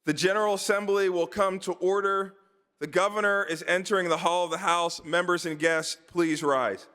The General Assembly will come to order. The Governor is entering the hall of the House. Members and guests, please rise.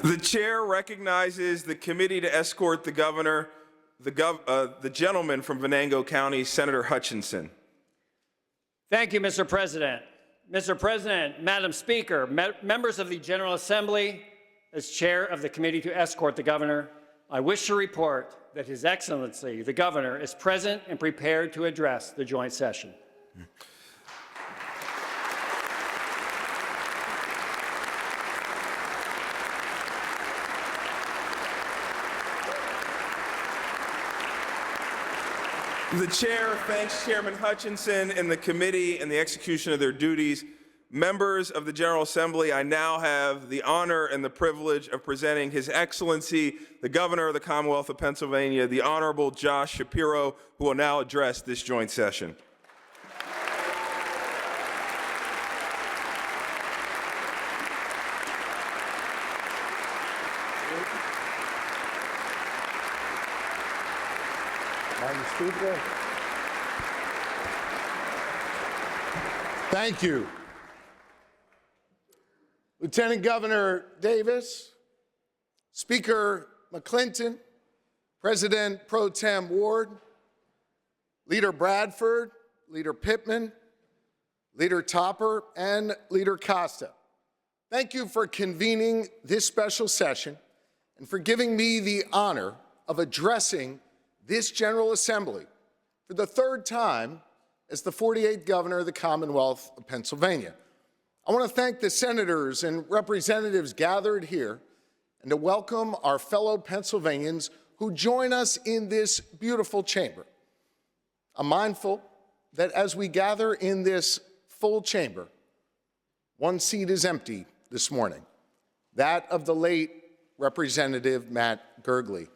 The chair recognizes the committee to escort the governor, the gentleman from Venango County, Senator Hutchinson. Thank you, Mr. President. Mr. President, Madam Speaker, members of the General Assembly, as chair of the committee to escort the governor, I wish to report that His Excellency, the governor, is present and prepared to address the joint session. The chair thanks Chairman Hutchinson and the committee in the execution of their duties. Members of the General Assembly, I now have the honor and the privilege of presenting His Excellency, the Governor of the Commonwealth of Pennsylvania, the Honorable Josh Shapiro, who will now address this joint session. Thank you. Lieutenant Governor Davis, Speaker McClinton, President Pro Tem Ward, Leader Bradford, Leader Pittman, Leader Topper, and Leader Costa. Thank you for convening this special session and for giving me the honor of addressing this General Assembly for the third time as the 48th Governor of the Commonwealth of Pennsylvania. I want to thank the senators and representatives gathered here and to welcome our fellow Pennsylvanians who join us in this beautiful chamber. I'm mindful that as we gather in this full chamber, one seat is empty this morning, that of the late Representative Matt Gergely.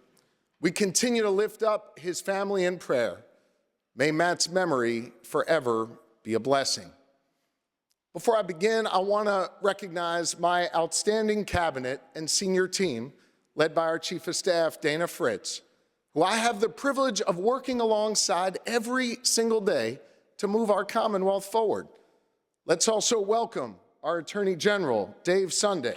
We continue to lift up his family in prayer. May Matt's memory forever be a blessing. Before I begin, I want to recognize my outstanding cabinet and senior team, led by our Chief of Staff, Dana Fritz, who I have the privilege of working alongside every single day to move our Commonwealth forward. Let's also welcome our Attorney General, Dave Sunday.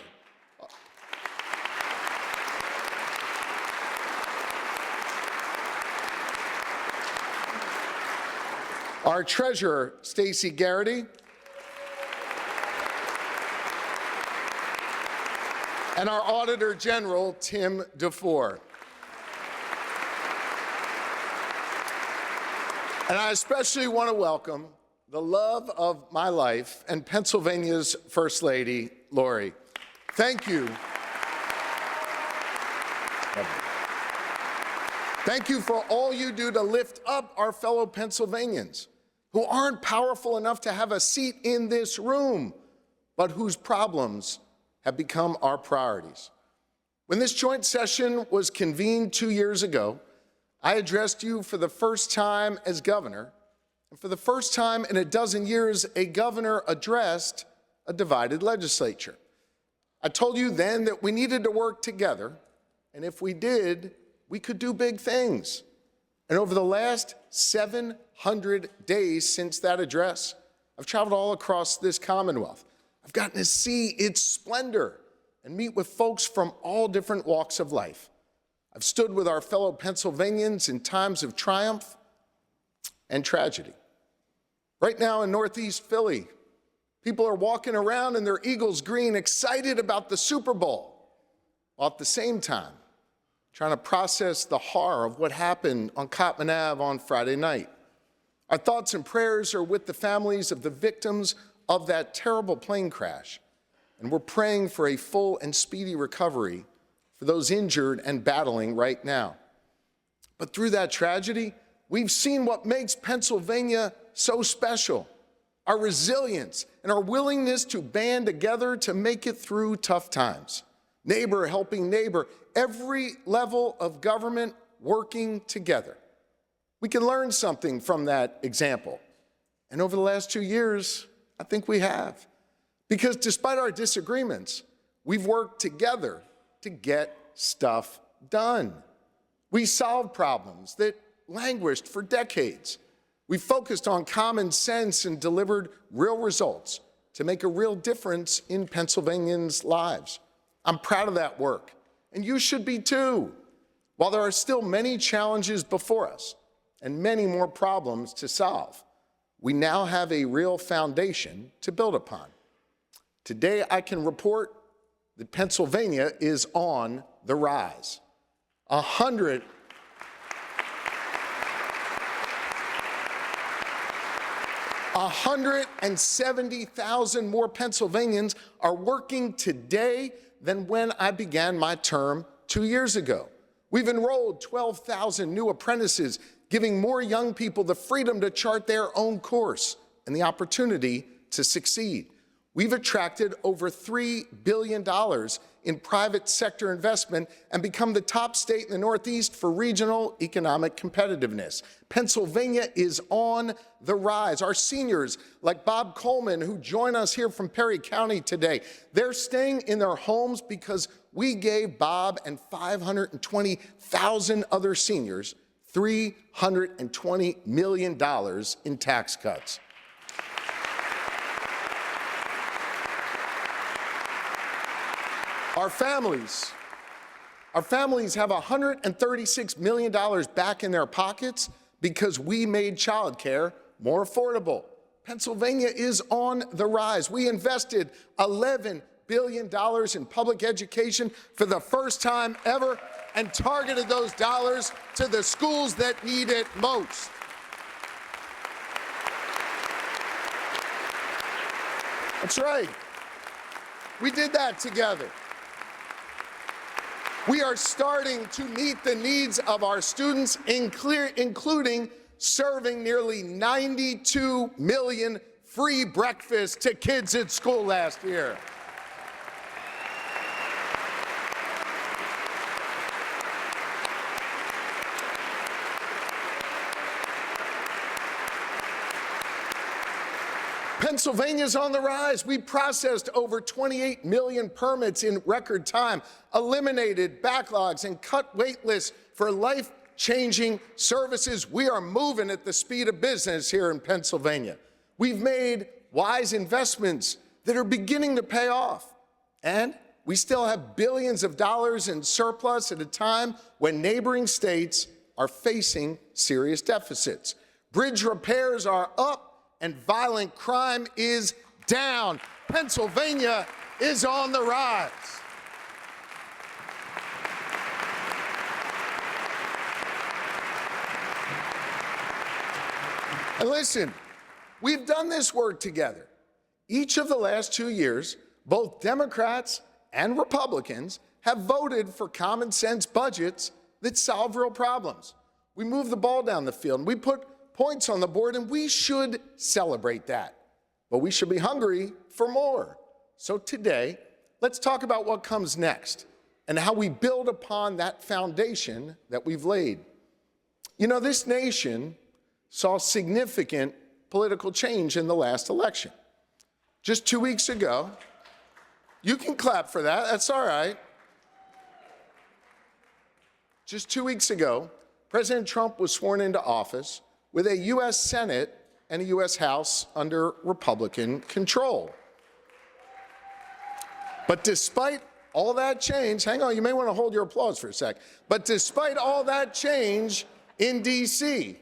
Our Treasurer, Stacey Garrity. And our Auditor General, Tim DeFore. And I especially want to welcome the love of my life and Pennsylvania's First Lady, Lori. Thank you. Thank you for all you do to lift up our fellow Pennsylvanians who aren't powerful enough to have a seat in this room, but whose problems have become our priorities. When this joint session was convened 2 years ago, I addressed you for the first time as governor, and for the first time in a dozen years, a governor addressed a divided legislature. I told you then that we needed to work together, and if we did, we could do big things. And over the last 700 days since that address, I've traveled all across this Commonwealth. I've gotten to see its splendor and meet with folks from all different walks of life. I've stood with our fellow Pennsylvanians in times of triumph and tragedy. Right now in Northeast Philly, people are walking around in their Eagles green, excited about the Super Bowl, while at the same time trying to process the horror of what happened on Cottman Ave on Friday night. Our thoughts and prayers are with the families of the victims of that terrible plane crash, and we're praying for a full and speedy recovery for those injured and battling right now. But through that tragedy, we've seen what makes Pennsylvania so special, our resilience and our willingness to band together to make it through tough times. Neighbor helping neighbor, every level of government working together. We can learn something from that example. And over the last 2 years, I think we have. Because despite our disagreements, we've worked together to get stuff done. We solved problems that languished for decades. We focused on common sense and delivered real results to make a real difference in Pennsylvanians' lives. I'm proud of that work, and you should be too. While there are still many challenges before us and many more problems to solve, we now have a real foundation to build upon. Today, I can report that Pennsylvania is on the rise. 170,000 more Pennsylvanians are working today than when I began my term 2 years ago. We've enrolled 12,000 new apprentices, giving more young people the freedom to chart their own course and the opportunity to succeed. We've attracted over $3 billion in private sector investment and become the top state in the Northeast for regional economic competitiveness. Pennsylvania is on the rise. Our seniors, like Bob Coleman, who join us here from Perry County today, they're staying in their homes because we gave Bob and 520,000 other seniors $320 million in tax cuts. Our families have $136 million back in their pockets because we made childcare more affordable. Pennsylvania is on the rise. We invested $11 billion in public education for the first time ever and targeted those dollars to the schools that need it most. That's right. We did that together. We are starting to meet the needs of our students, including serving nearly 92 million free breakfasts to kids at school last year. Pennsylvania's on the rise. We processed over 28 million permits in record time, eliminated backlogs, and cut wait lists for life-changing services. We are moving at the speed of business here in Pennsylvania. We've made wise investments that are beginning to pay off. And we still have billions of dollars in surplus at a time when neighboring states are facing serious deficits. Bridge repairs are up, and violent crime is down. Pennsylvania is on the rise. And listen, we've done this work together. Each of the last 2 years, both Democrats and Republicans have voted for common sense budgets that solve real problems. We move the ball down the field, and we put points on the board, and we should celebrate that. But we should be hungry for more. So today, let's talk about what comes next and how we build upon that foundation that we've laid. You know, this nation saw significant political change in the last election. Just 2 weeks ago, you can clap for that, that's all right. Just 2 weeks ago, President Trump was sworn into office with a U.S. Senate and a U.S. House under Republican control. But despite all that change, hang on, you may want to hold your applause for a sec. But despite all that change in D.C.,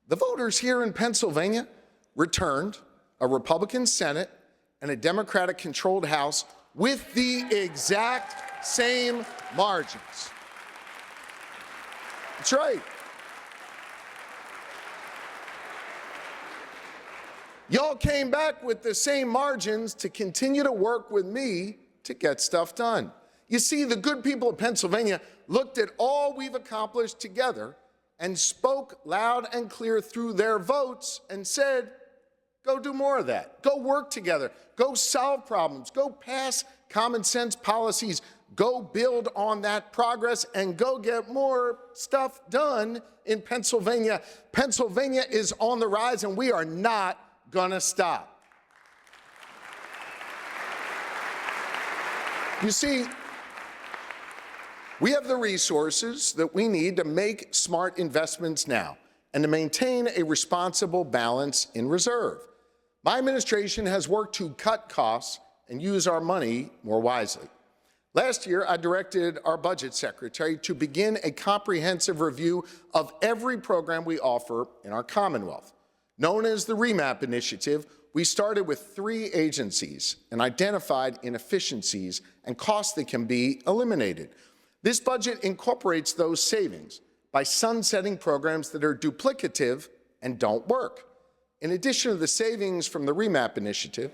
the voters here in Pennsylvania returned a Republican Senate and a Democratic-controlled House with the exact same margins. That's right. Y'all came back with the same margins to continue to work with me to get stuff done. You see, the good people of Pennsylvania looked at all we've accomplished together and spoke loud and clear through their votes and said, go do more of that. Go work together. Go solve problems. Go pass common sense policies. Go build on that progress and go get more stuff done in Pennsylvania. Pennsylvania is on the rise, and we are not gonna stop. You see, we have the resources that we need to make smart investments now and to maintain a responsible balance in reserve. My administration has worked to cut costs and use our money more wisely. Last year, I directed our budget secretary to begin a comprehensive review of every program we offer in our Commonwealth. Known as the REMAP initiative, we started with 3 agencies and identified inefficiencies and costs that can be eliminated. This budget incorporates those savings by sunsetting programs that are duplicative and don't work. In addition to the savings from the REMAP initiative,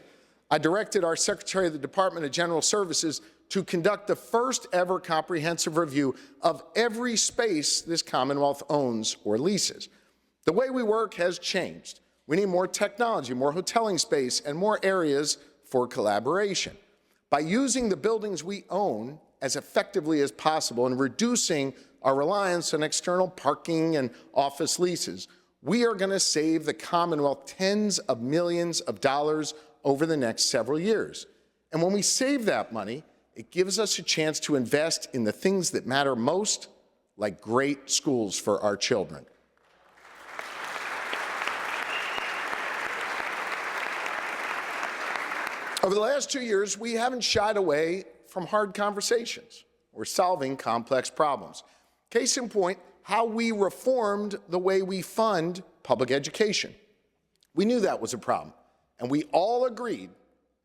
I directed our Secretary of the Department of General Services to conduct the first ever comprehensive review of every space this Commonwealth owns or leases. The way we work has changed. We need more technology, more hoteling space, and more areas for collaboration. By using the buildings we own as effectively as possible and reducing our reliance on external parking and office leases, we are going to save the Commonwealth tens of millions of dollars over the next several years. And when we save that money, it gives us a chance to invest in the things that matter most, like great schools for our children. Over the last 2 years, we haven't shied away from hard conversations or solving complex problems. Case in point, how we reformed the way we fund public education. We knew that was a problem, and we all agreed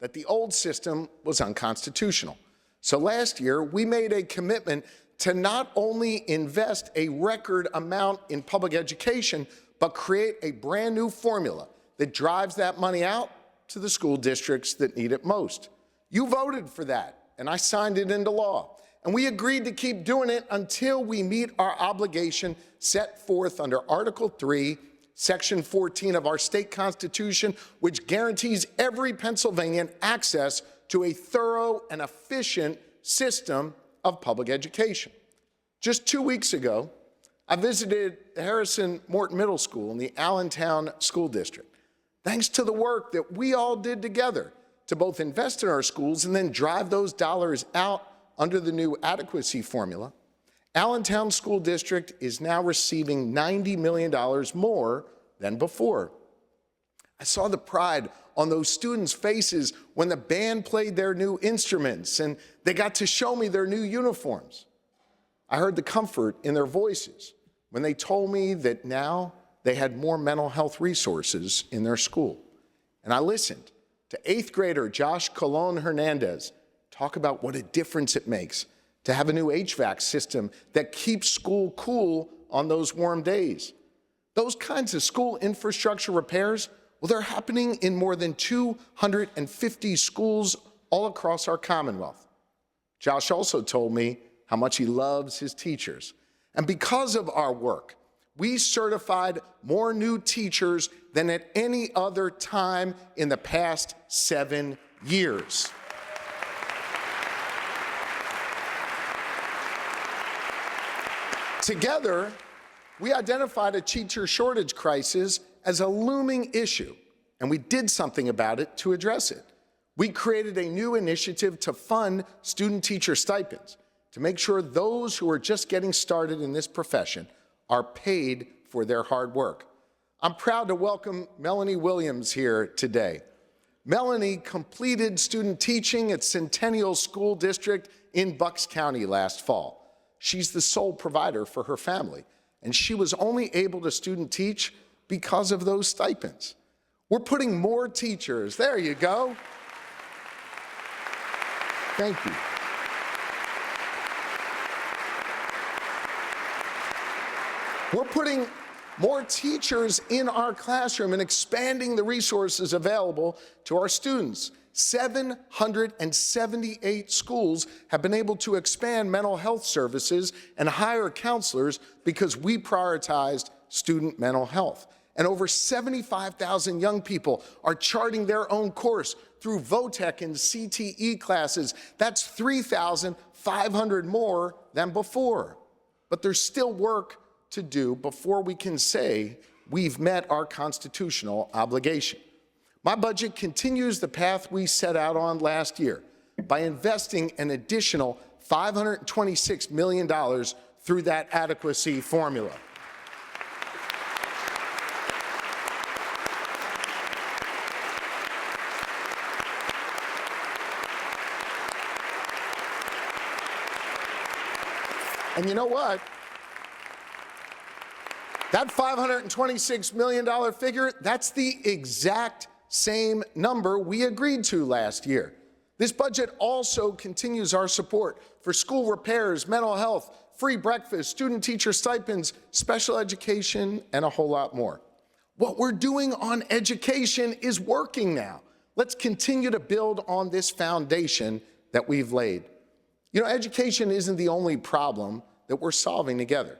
that the old system was unconstitutional. So last year, we made a commitment to not only invest a record amount in public education, but create a brand new formula that drives that money out to the school districts that need it most. You voted for that, and I signed it into law. And we agreed to keep doing it until we meet our obligation set forth under Article 3 Section 14 of our state constitution, which guarantees every Pennsylvanian access to a thorough and efficient system of public education. Just 2 weeks ago, I visited the Harrison Morton Middle School in the Allentown School District. Thanks to the work that we all did together to both invest in our schools and then drive those dollars out under the new adequacy formula, Allentown School District is now receiving $90 million more than before. I saw the pride on those students' faces when the band played their new instruments and they got to show me their new uniforms. I heard the comfort in their voices when they told me that now they had more mental health resources in their school. And I listened to 8th grader Josh Colon Hernandez talk about what a difference it makes to have a new HVAC system that keeps school cool on those warm days. Those kinds of school infrastructure repairs, well, they're happening in more than 250 schools all across our Commonwealth. Josh also told me how much he loves his teachers. And because of our work, we certified more new teachers than at any other time in the past 7 years. Together, we identified a teacher shortage crisis as a looming issue, and we did something about it to address it. We created a new initiative to fund student-teacher stipends to make sure those who are just getting started in this profession are paid for their hard work. I'm proud to welcome Melanie Williams here today. Melanie completed student teaching at Centennial School District in Bucks County last fall. She's the sole provider for her family, and she was only able to student teach because of those stipends. We're putting more teachers, there you go. Thank you. We're putting more teachers in our classroom and expanding the resources available to our students. 778 schools have been able to expand mental health services and hire counselors because we prioritized student mental health. And over 75,000 young people are charting their own course through VOTEC and CTE classes. That's 3,500 more than before. But there's still work to do before we can say we've met our constitutional obligation. My budget continues the path we set out on last year by investing an additional $526 million through that adequacy formula. And you know what? That $526 million figure, that's the exact same number we agreed to last year. This budget also continues our support for school repairs, mental health, free breakfast, student-teacher stipends, special education, and a whole lot more. What we're doing on education is working now. Let's continue to build on this foundation that we've laid. You know, education isn't the only problem that we're solving together.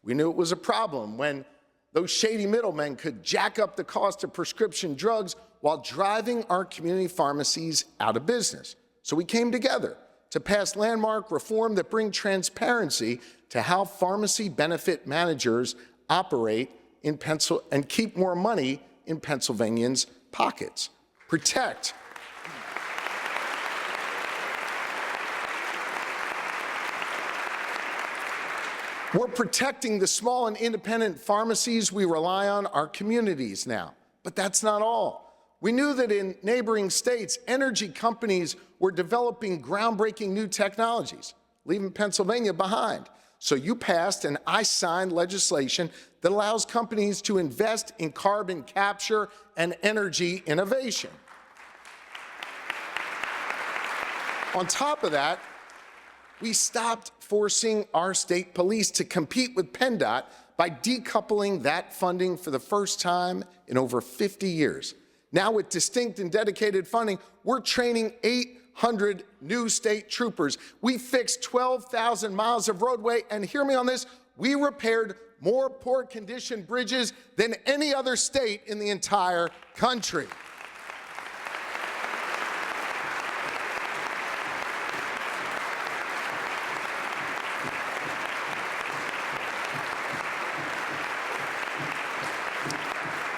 We knew it was a problem when those shady middlemen could jack up the cost of prescription drugs while driving our community pharmacies out of business. So we came together to pass landmark reform that bring transparency to how pharmacy benefit managers operate in and keep more money in Pennsylvanians' pockets. Protect. We're protecting the small and independent pharmacies we rely on, our communities now. But that's not all. We knew that in neighboring states, energy companies were developing groundbreaking new technologies, leaving Pennsylvania behind. So you passed and I signed legislation that allows companies to invest in carbon capture and energy innovation. On top of that, we stopped forcing our state police to compete with PennDOT by decoupling that funding for the first time in over 50 years. Now with distinct and dedicated funding, we're training 800 new state troopers. We fixed 12,000 miles of roadway, and hear me on this, we repaired more poor-condition bridges than any other state in the entire country.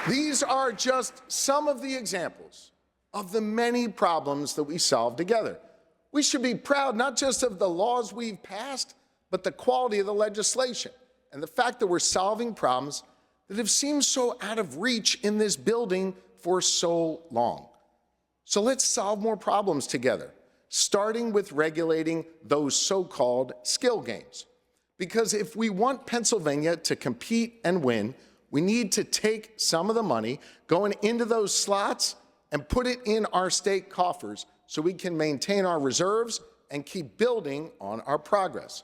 These are just some of the examples of the many problems that we solve together. We should be proud not just of the laws we've passed, but the quality of the legislation and the fact that we're solving problems that have seemed so out of reach in this building for so long. So let's solve more problems together, starting with regulating those so-called skill games. Because if we want Pennsylvania to compete and win, we need to take some of the money going into those slots and put it in our state coffers so we can maintain our reserves and keep building on our progress.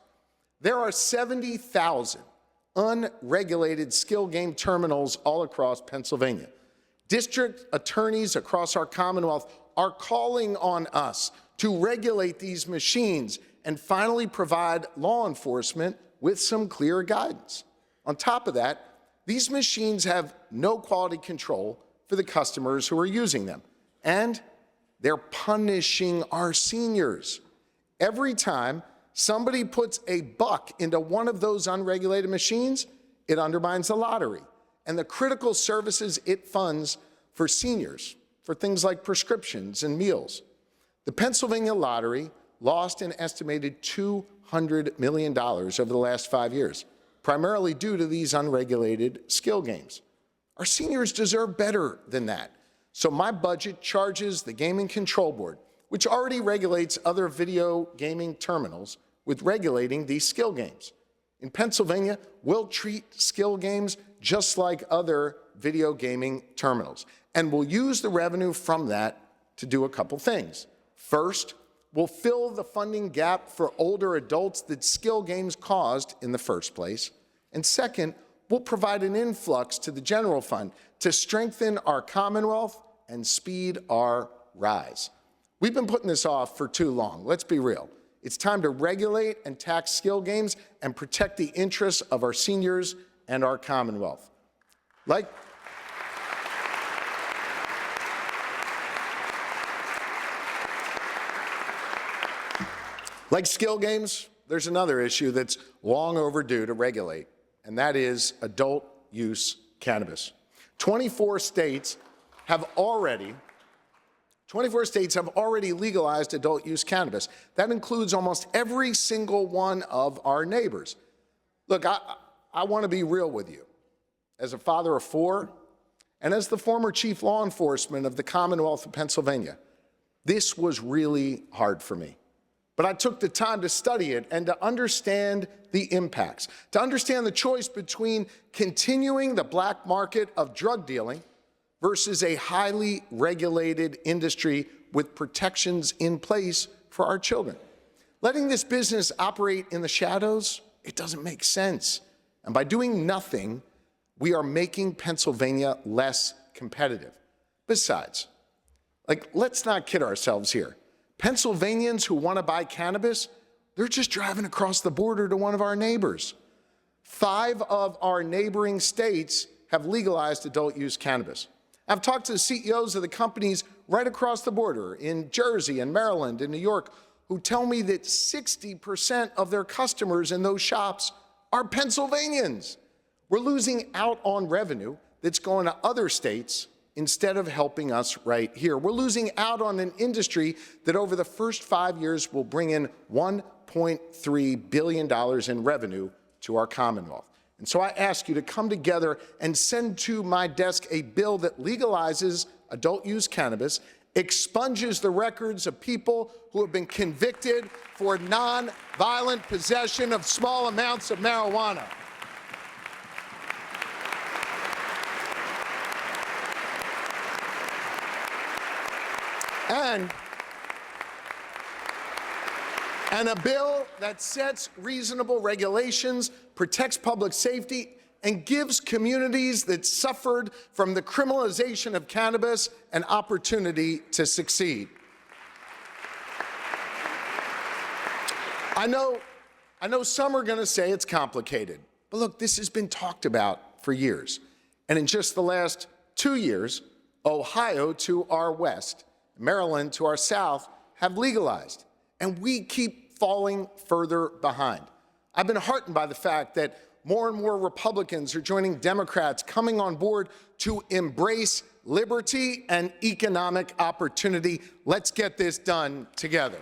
There are 70,000 unregulated skill game terminals all across Pennsylvania. District attorneys across our Commonwealth are calling on us to regulate these machines and finally provide law enforcement with some clear guidance. On top of that, these machines have no quality control for the customers who are using them, and they're punishing our seniors. Every time somebody puts a buck into one of those unregulated machines, it undermines the lottery and the critical services it funds for seniors, for things like prescriptions and meals. The Pennsylvania Lottery lost an estimated $200 million over the last 5 years, primarily due to these unregulated skill games. Our seniors deserve better than that. So my budget charges the Gaming Control Board, which already regulates other video gaming terminals, with regulating these skill games. In Pennsylvania, we'll treat skill games just like other video gaming terminals, and we'll use the revenue from that to do a couple things. First, we'll fill the funding gap for older adults that skill games caused in the first place. And second, we'll provide an influx to the general fund to strengthen our Commonwealth and speed our rise. We've been putting this off for too long. Let's be real. It's time to regulate and tax skill games and protect the interests of our seniors and our Commonwealth. Like skill games, there's another issue that's long overdue to regulate, and that is adult use cannabis. 24 states have already legalized adult use cannabis. That includes almost every single one of our neighbors. Look, I want to be real with you. As a father of 4, and as the former chief law enforcement of the Commonwealth of Pennsylvania, this was really hard for me. But I took the time to study it and to understand the impacts, to understand the choice between continuing the black market of drug dealing versus a highly regulated industry with protections in place for our children. Letting this business operate in the shadows, it doesn't make sense. And by doing nothing, we are making Pennsylvania less competitive. Besides, let's not kid ourselves here. Pennsylvanians who want to buy cannabis, they're just driving across the border to one of our neighbors. 5 of our neighboring states have legalized adult use cannabis. I've talked to the CEOs of the companies right across the border in Jersey and Maryland and New York who tell me that 60% of their customers in those shops are Pennsylvanians. We're losing out on revenue that's going to other states instead of helping us right here. We're losing out on an industry that over the first 5 years will bring in $1.3 billion in revenue to our Commonwealth. And so I ask you to come together and send to my desk a bill that legalizes adult use cannabis, expunges the records of people who have been convicted for non-violent possession of small amounts of marijuana. And a bill that sets reasonable regulations, protects public safety, and gives communities that suffered from the criminalization of cannabis an opportunity to succeed. I know some are going to say it's complicated. But look, this has been talked about for years. And in just the last 2 years, Ohio to our west, Maryland to our south have legalized. And we keep falling further behind. I've been heartened by the fact that more and more Republicans are joining Democrats coming on board to embrace liberty and economic opportunity. Let's get this done together.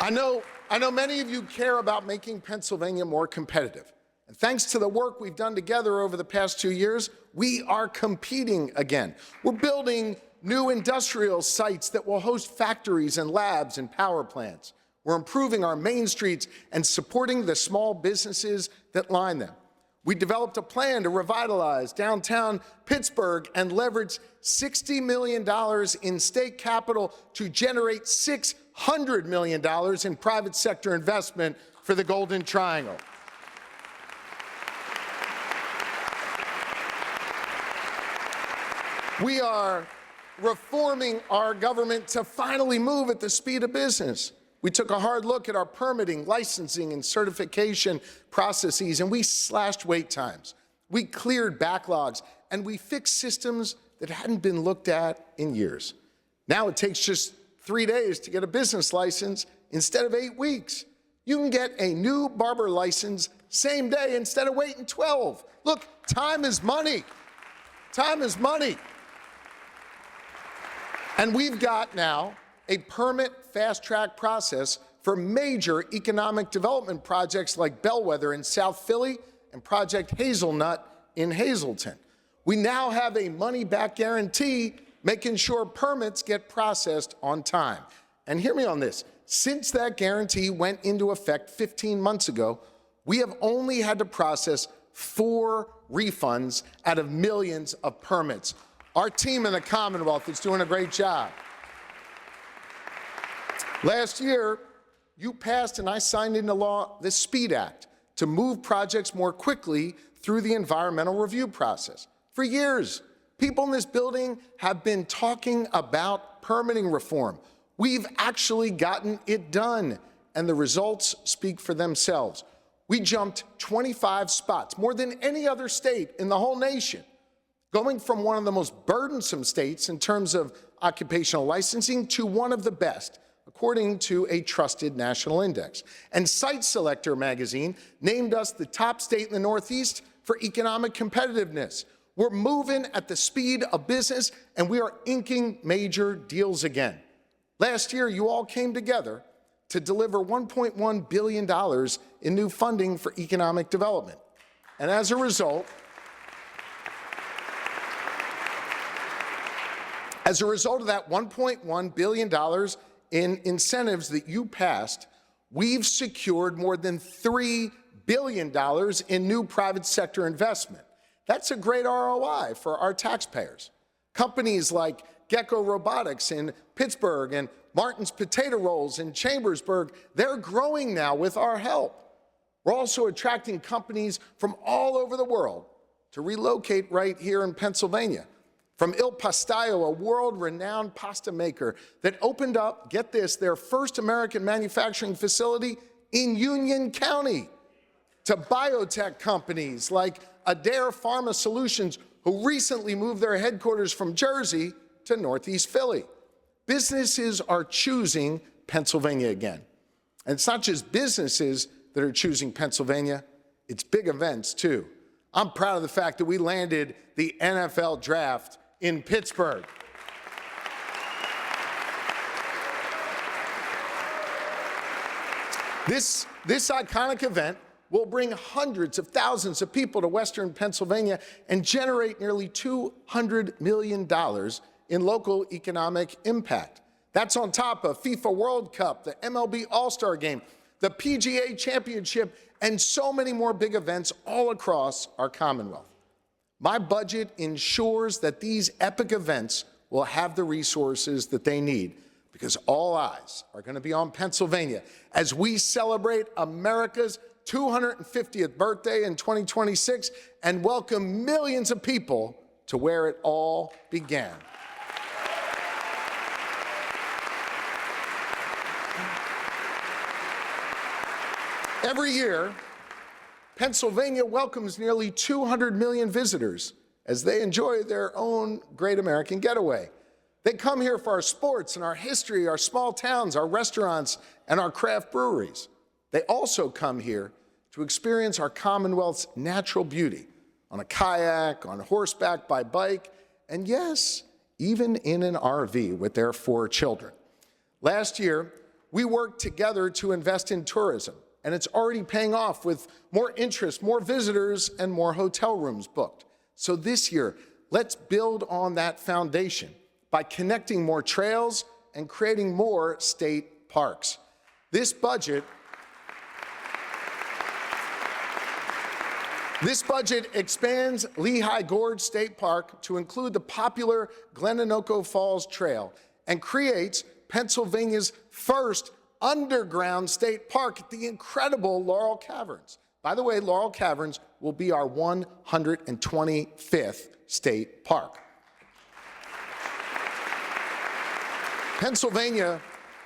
I know many of you care about making Pennsylvania more competitive. And thanks to the work we've done together over the past 2 years, we are competing again. We're building new industrial sites that will host factories and labs and power plants. We're improving our main streets and supporting the small businesses that line them. We developed a plan to revitalize downtown Pittsburgh and leverage $60 million in state capital to generate $600 million in private sector investment for the Golden Triangle. We are reforming our government to finally move at the speed of business. We took a hard look at our permitting, licensing, and certification processes, and we slashed wait times. We cleared backlogs, and we fixed systems that hadn't been looked at in years. Now it takes just 3 days to get a business license instead of 8 weeks. You can get a new barber license same day instead of waiting 12. Look, time is money. Time is money. And we've got now a permit fast-track process for major economic development projects like Bellwether in South Philly and Project Hazelnut in Hazleton. We now have a money-back guarantee making sure permits get processed on time. And hear me on this. Since that guarantee went into effect 15 months ago, we have only had to process 4 refunds out of millions of permits. Our team in the Commonwealth is doing a great job. Last year, you passed and I signed into law the SPEED Act to move projects more quickly through the environmental review process. For years, people in this building have been talking about permitting reform. We've actually gotten it done, and the results speak for themselves. We jumped 25 spots, more than any other state in the whole nation, going from one of the most burdensome states in terms of occupational licensing to one of the best, according to a trusted national index. And Site Selector magazine named us the top state in the Northeast for economic competitiveness. We're moving at the speed of business, and we are inking major deals again. Last year, you all came together to deliver $1.1 billion in new funding for economic development. And as a result of that $1.1 billion in incentives that you passed, we've secured more than $3 billion in new private sector investment. That's a great ROI for our taxpayers. Companies like Gecko Robotics in Pittsburgh and Martin's Potato Rolls in Chambersburg, they're growing now with our help. We're also attracting companies from all over the world to relocate right here in Pennsylvania. From Il Pastaio, a world-renowned pasta maker that opened up, get this, their first American manufacturing facility in Union County, to biotech companies like Adair Pharma Solutions, who recently moved their headquarters from Jersey to Northeast Philly. Businesses are choosing Pennsylvania again. And it's not just businesses that are choosing Pennsylvania, it's big events too. I'm proud of the fact that we landed the NFL draft in Pittsburgh. This iconic event will bring hundreds of thousands of people to Western Pennsylvania and generate nearly $200 million in local economic impact. That's on top of FIFA World Cup, the MLB All-Star Game, the PGA Championship, and so many more big events all across our Commonwealth. My budget ensures that these epic events will have the resources that they need, because all eyes are going to be on Pennsylvania as we celebrate America's 250th birthday in 2026 and welcome millions of people to where it all began. Every year, Pennsylvania welcomes nearly 200 million visitors as they enjoy their own great American getaway. They come here for our sports and our history, our small towns, our restaurants, and our craft breweries. They also come here to experience our Commonwealth's natural beauty on a kayak, on horseback, by bike, and yes, even in an RV with their 4 children. Last year, we worked together to invest in tourism, and it's already paying off with more interest, more visitors, and more hotel rooms booked. So this year, let's build on that foundation by connecting more trails and creating more state parks. This budget expands Lehigh Gorge State Park to include the popular Glenanoco Falls Trail and creates Pennsylvania's first underground state park at the incredible Laurel Caverns. By the way, Laurel Caverns will be our 125th state park. Pennsylvania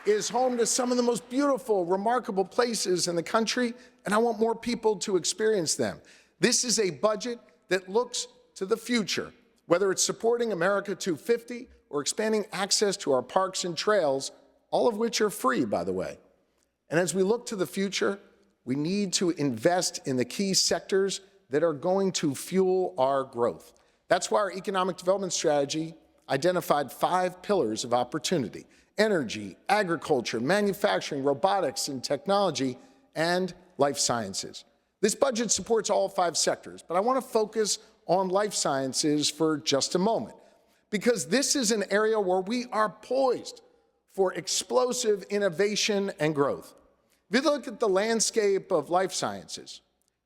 is home to some of the most beautiful, remarkable places in the country, and I want more people to experience them. This is a budget that looks to the future, whether it's supporting America 250 or expanding access to our parks and trails, all of which are free, by the way. And as we look to the future, we need to invest in the key sectors that are going to fuel our growth. That's why our economic development strategy identified 5 pillars of opportunity: energy, agriculture, manufacturing, robotics and technology, and life sciences. This budget supports all 5 sectors, but I want to focus on life sciences for just a moment, because this is an area where we are poised for explosive innovation and growth. If you look at the landscape of life sciences,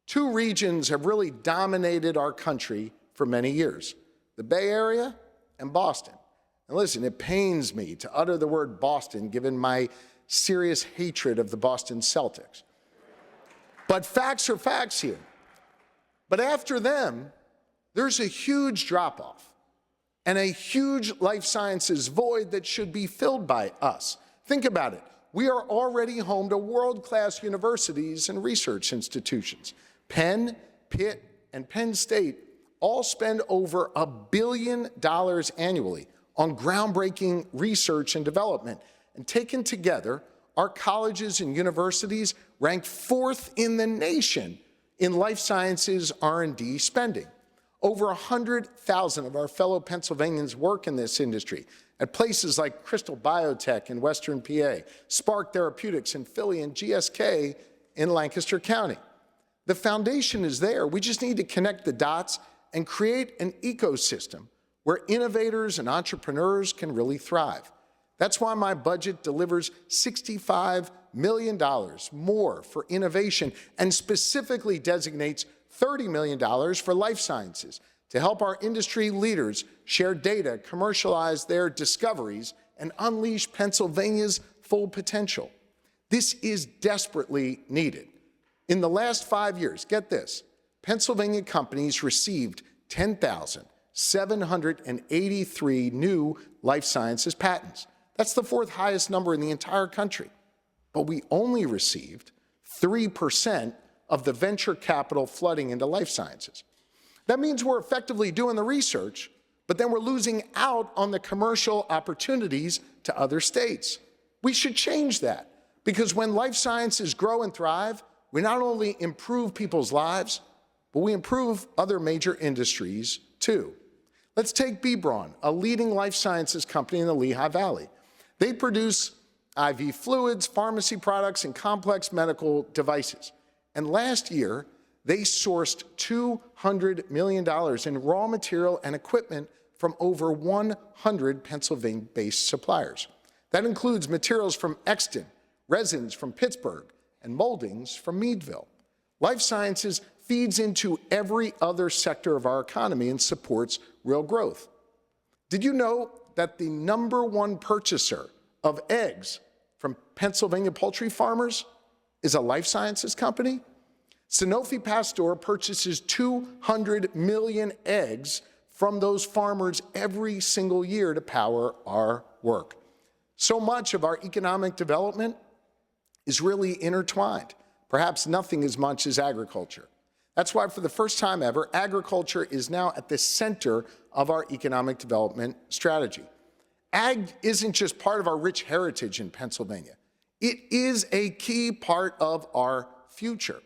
2 regions have really dominated our country for many years: the Bay Area and Boston. And listen, it pains me to utter the word Boston given my serious hatred of the Boston Celtics. But facts are facts here. But after them, there's a huge drop-off and a huge life sciences void that should be filled by us. Think about it. We are already home to world-class universities and research institutions. Penn, Pitt, and Penn State all spend over $1 billion annually on groundbreaking research and development. And taken together, our colleges and universities rank 4th in the nation in life sciences R&D spending. Over 100,000 of our fellow Pennsylvanians work in this industry at places like Crystal Biotech in Western PA, Spark Therapeutics in Philly, and GSK in Lancaster County. The foundation is there. We just need to connect the dots and create an ecosystem where innovators and entrepreneurs can really thrive. That's why my budget delivers $65 million more for innovation and specifically designates $30 million for life sciences to help our industry leaders share data, commercialize their discoveries, and unleash Pennsylvania's full potential. This is desperately needed. In the last 5 years, get this, Pennsylvania companies received 10,783 new life sciences patents. That's the 4th highest number in the entire country. But we only received 3% of the venture capital flooding into life sciences. That means we're effectively doing the research, but then we're losing out on the commercial opportunities to other states. We should change that, because when life sciences grow and thrive, we not only improve people's lives, but we improve other major industries too. Let's take B-Braun, a leading life sciences company in the Lehigh Valley. They produce IV fluids, pharmacy products, and complex medical devices. And last year, they sourced $200 million in raw material and equipment from over 100 Pennsylvania-based suppliers. That includes materials from Exton, resins from Pittsburgh, and moldings from Meadville. Life sciences feeds into every other sector of our economy and supports real growth. Did you know that the #1 purchaser of eggs from Pennsylvania poultry farmers is a life sciences company? Sanofi Pasteur purchases 200 million eggs from those farmers every single year to power our work. So much of our economic development is really intertwined. perhaps nothing as much as agriculture. That's why, for the first time ever, agriculture is now at the center of our economic development strategy. Ag isn't just part of our rich heritage in Pennsylvania. It is a key part of our future.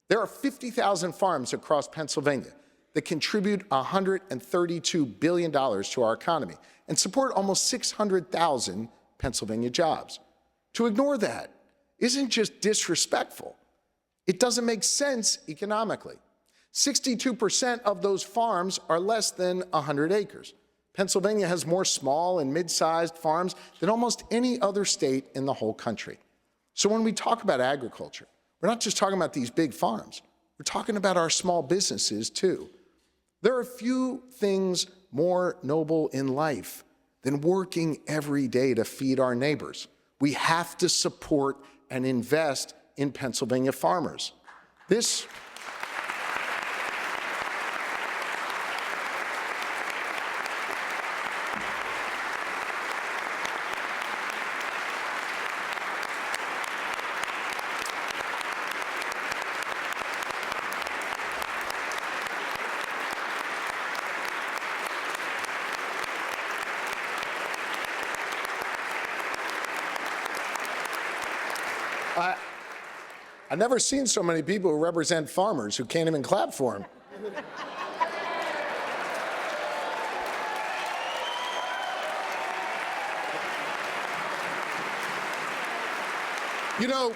There are 50,000 farms across Pennsylvania that contribute $132 billion to our economy and support almost 600,000 Pennsylvania jobs. To ignore that isn't just disrespectful. It doesn't make sense economically. 62% of those farms are less than 100 acres. Pennsylvania has more small and mid-sized farms than almost any other state in the whole country. So when we talk about agriculture, we're not just talking about these big farms. We're talking about our small businesses, too. There are few things more noble in life than working every day to feed our neighbors. We have to support and invest in Pennsylvania farmers. This I've never seen so many people who represent farmers who can't even clap for them. You know,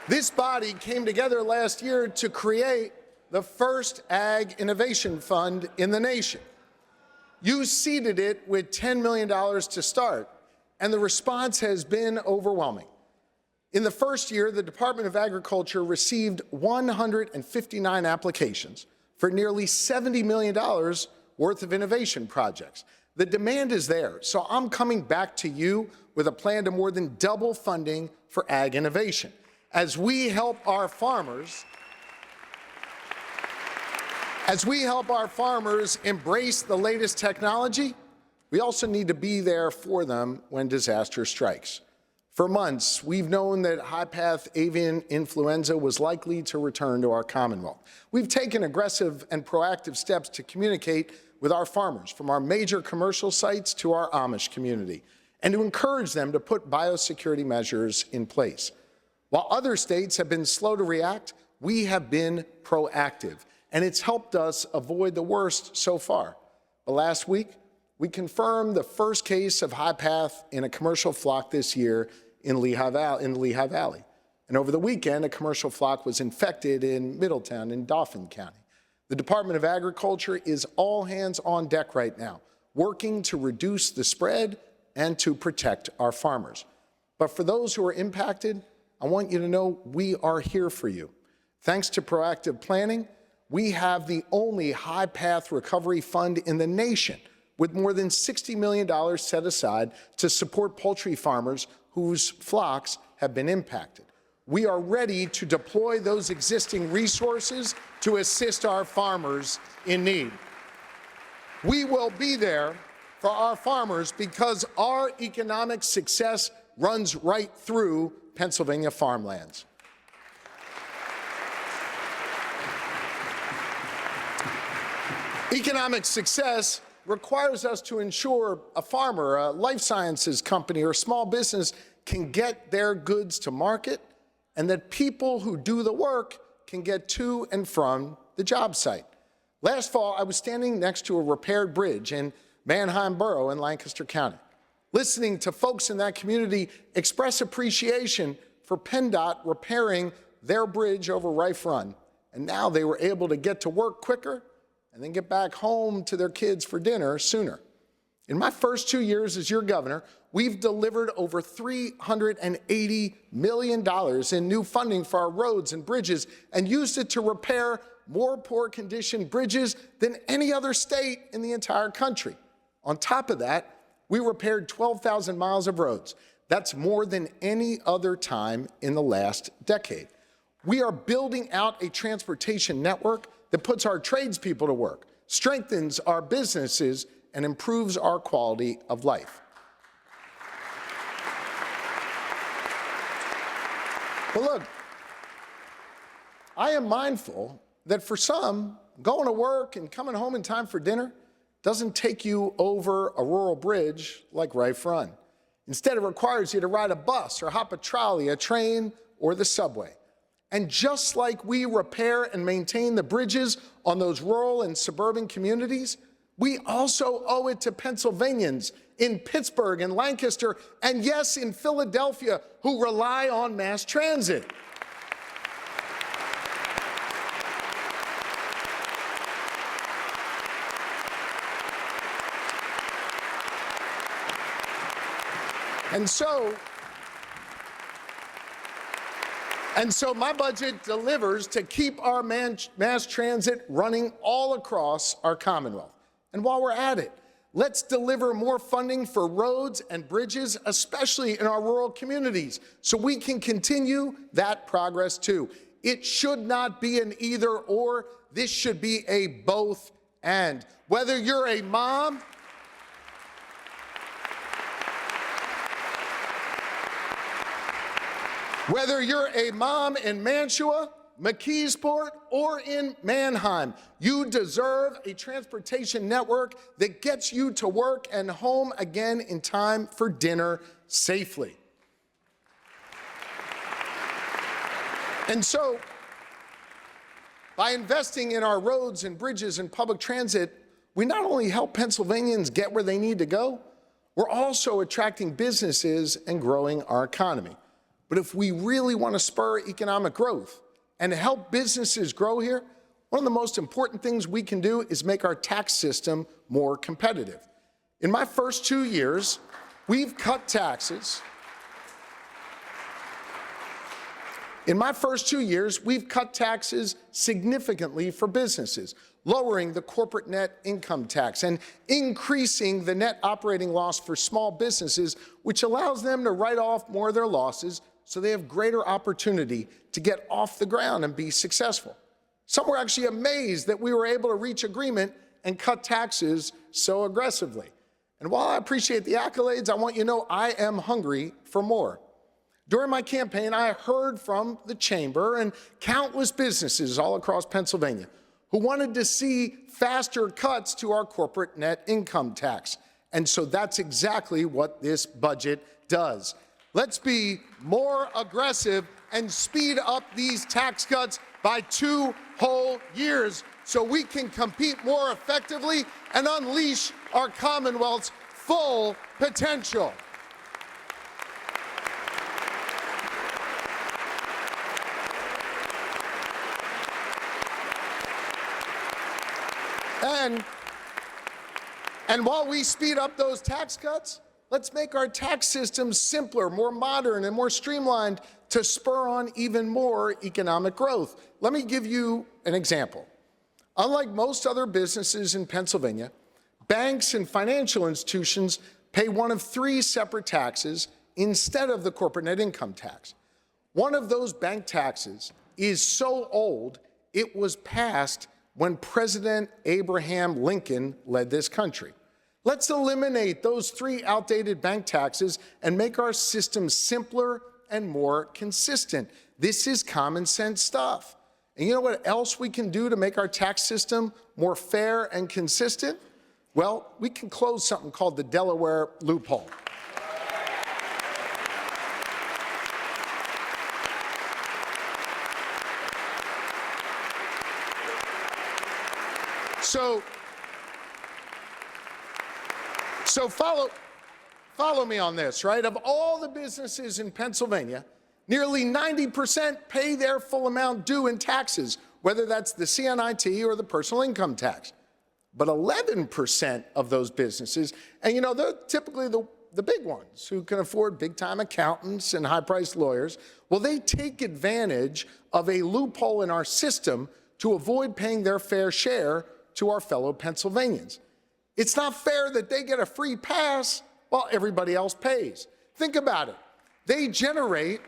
this body came together last year to create the first Ag Innovation Fund in the nation. You seeded it with $10 million to start, and the response has been overwhelming. In the first year, the Department of Agriculture received 159 applications for nearly $70 million worth of innovation projects. The demand is there, so I'm coming back to you with a plan to more than double funding for ag innovation. As we help our farmers embrace the latest technology, we also need to be there for them when disaster strikes. For months, we've known that high-path avian influenza was likely to return to our Commonwealth. We've taken aggressive and proactive steps to communicate with our farmers, from our major commercial sites to our Amish community, and to encourage them to put biosecurity measures in place. While other states have been slow to react, we have been proactive, and it's helped us avoid the worst so far. But last week, we confirmed the first case of high-path in a commercial flock this year in Lehigh Valley. And over the weekend, a commercial flock was infected in Middletown in Dauphin County. The Department of Agriculture is all hands on deck right now, working to reduce the spread and to protect our farmers. But for those who are impacted, I want you to know we are here for you. Thanks to proactive planning, we have the only high-path recovery fund in the nation, with more than $60 million set aside to support poultry farmers whose flocks have been impacted. We are ready to deploy those existing resources to assist our farmers in need. We will be there for our farmers because our economic success runs right through Pennsylvania farmlands. Economic success requires us to ensure a farmer, a life sciences company, or a small business can get their goods to market, and that people who do the work can get to and from the job site. Last fall, I was standing next to a repaired bridge in Manheim Borough in Lancaster County, listening to folks in that community express appreciation for PennDOT repairing their bridge over Rife Run. And now they were able to get to work quicker and then get back home to their kids for dinner sooner. In my first 2 years as your governor, we've delivered over $380 million in new funding for our roads and bridges and used it to repair more poor condition bridges than any other state in the entire country. On top of that, we repaired 12,000 miles of roads. That's more than any other time in the last decade. We are building out a transportation network that puts our tradespeople to work, strengthens our businesses, and improves our quality of life. But look, I am mindful that for some, going to work and coming home in time for dinner doesn't take you over a rural bridge like Rife Run. Instead, it requires you to ride a bus or hop a trolley, a train, or the subway. And just like we repair and maintain the bridges on those rural and suburban communities, we also owe it to Pennsylvanians in Pittsburgh and Lancaster, and yes, in Philadelphia, who rely on mass transit. And so my budget delivers to keep our mass transit running all across our Commonwealth. And while we're at it, let's deliver more funding for roads and bridges, especially in our rural communities, so we can continue that progress too. It should not be an either or, this should be a both and. Whether you're a mom, in Mantua, McKeesport, or in Mannheim, you deserve a transportation network that gets you to work and home again in time for dinner safely. And so, by investing in our roads and bridges and public transit, we not only help Pennsylvanians get where they need to go, we're also attracting businesses and growing our economy. But if we really want to spur economic growth and help businesses grow here, one of the most important things we can do is make our tax system more competitive. In my first 2 years, we've cut taxes. We've cut taxes significantly for businesses, lowering the corporate net income tax and increasing the net operating loss for small businesses, which allows them to write off more of their losses so they have greater opportunity to get off the ground and be successful. Some were actually amazed that we were able to reach agreement and cut taxes so aggressively. And while I appreciate the accolades, I want you to know I am hungry for more. During my campaign, I heard from the chamber and countless businesses all across Pennsylvania who wanted to see faster cuts to our corporate net income tax. And so that's exactly what this budget does. Let's be more aggressive and speed up these tax cuts by 2 whole years so we can compete more effectively and unleash our Commonwealth's full potential. And while we speed up those tax cuts, let's make our tax system simpler, more modern, and more streamlined to spur on even more economic growth. Let me give you an example. Unlike most other businesses in Pennsylvania, banks and financial institutions pay one of 3 separate taxes instead of the corporate net income tax. One of those bank taxes is so old, it was passed when President Abraham Lincoln led this country. Let's eliminate those 3 outdated bank taxes and make our system simpler and more consistent. This is common sense stuff. And you know what else we can do to make our tax system more fair and consistent? Well, we can close something called the Delaware loophole. So follow me on this, right? Of all the businesses in Pennsylvania, nearly 90% pay their full amount due in taxes, whether that's the CNIT or the personal income tax. But 11% of those businesses, and you know, they're typically the big ones who can afford big-time accountants and high-priced lawyers, well, they take advantage of a loophole in our system to avoid paying their fair share to our fellow Pennsylvanians. It's not fair that they get a free pass while everybody else pays. Think about it. They generate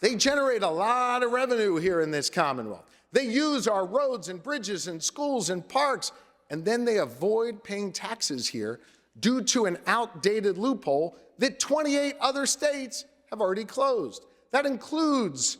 a lot of revenue here in this Commonwealth. They use our roads and bridges and schools and parks, and then they avoid paying taxes here due to an outdated loophole that 28 other states have already closed. That includes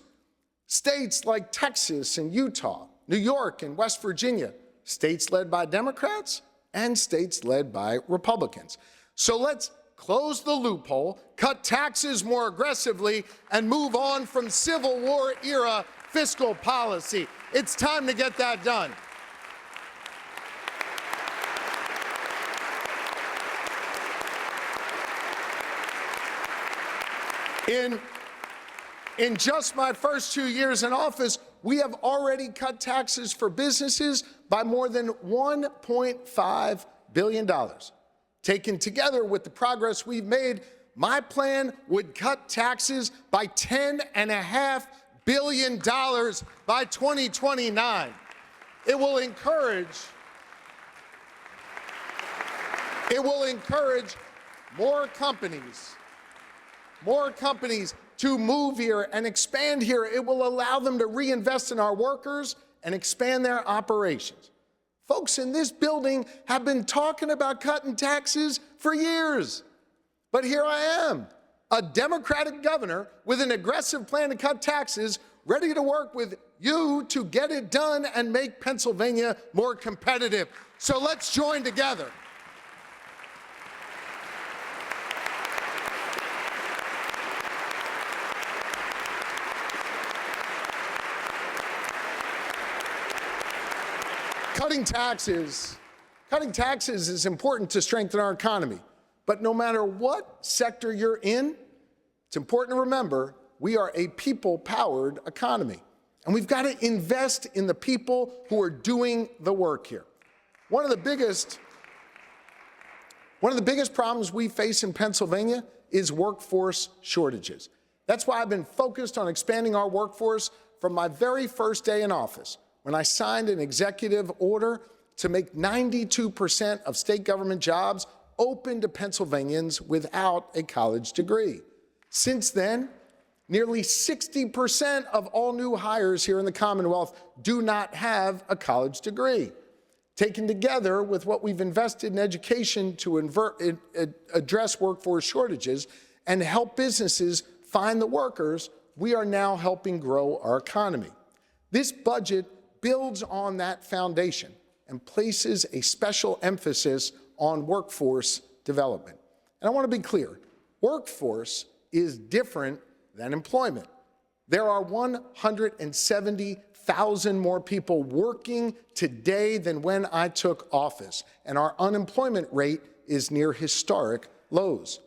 states like Texas and Utah, New York and West Virginia, states led by Democrats and states led by Republicans. So let's close the loophole, cut taxes more aggressively, and move on from Civil War era fiscal policy. It's time to get that done. In just my first 2 years in office, we have already cut taxes for businesses by more than $1.5 billion. Taken together with the progress we've made, my plan would cut taxes by $10.5 billion by 2029. It will encourage more companies to move here and expand here. It will allow them to reinvest in our workers and expand their operations. Folks in this building have been talking about cutting taxes for years. But here I am, a Democratic governor with an aggressive plan to cut taxes, ready to work with you to get it done and make Pennsylvania more competitive. So let's join together. Cutting taxes is important to strengthen our economy. But no matter what sector you're in, it's important to remember we are a people-powered economy. And we've got to invest in the people who are doing the work here. One of the biggest problems we face in Pennsylvania is workforce shortages. That's why I've been focused on expanding our workforce from my very first day in office, when I signed an executive order to make 92% of state government jobs open to Pennsylvanians without a college degree. Since then, nearly 60% of all new hires here in the Commonwealth do not have a college degree. Taken together with what we've invested in education to address workforce shortages and help businesses find the workers, we are now helping grow our economy. This budget builds on that foundation and places a special emphasis on workforce development. And I want to be clear, workforce is different than employment. There are 170,000 more people working today than when I took office, and our unemployment rate is near historic lows.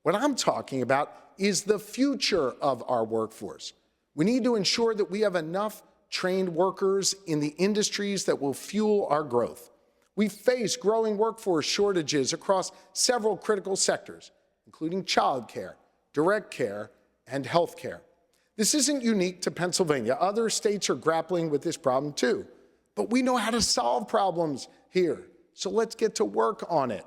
What I'm talking about is the future of our workforce. We need to ensure that we have enough trained workers in the industries that will fuel our growth. We face growing workforce shortages across several critical sectors, including childcare, direct care, and health care. This isn't unique to Pennsylvania. Other states are grappling with this problem too. But we know how to solve problems here, so let's get to work on it.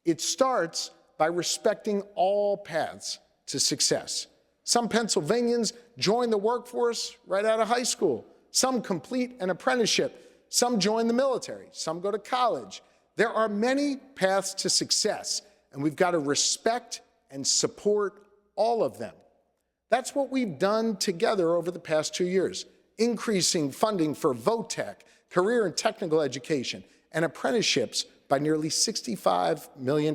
It starts by respecting all paths to success. Some Pennsylvanians join the workforce right out of high school. Some complete an apprenticeship. Some join the military. Some go to college. There are many paths to success, and we've got to respect and support all of them. That's what we've done together over the past 2 years, increasing funding for VOTEC, career and technical education, and apprenticeships by nearly $65 million.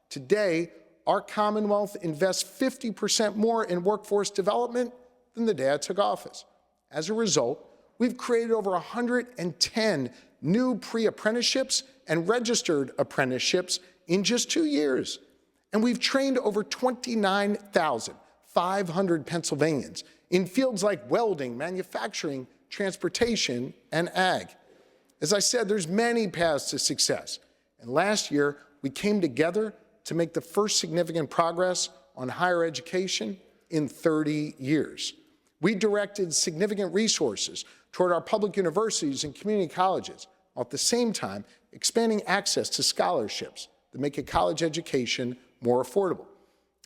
Today, our Commonwealth invests 50% more in workforce development than the day I took office. As a result, we've created over 110 new pre-apprenticeships and registered apprenticeships in just 2 years. And we've trained over 29,500 Pennsylvanians in fields like welding, manufacturing, transportation, and ag. As I said, there's many paths to success. And last year, we came together to make the first significant progress on higher education in 30 years. We directed significant resources toward our public universities and community colleges, while at the same time expanding access to scholarships that make a college education more affordable.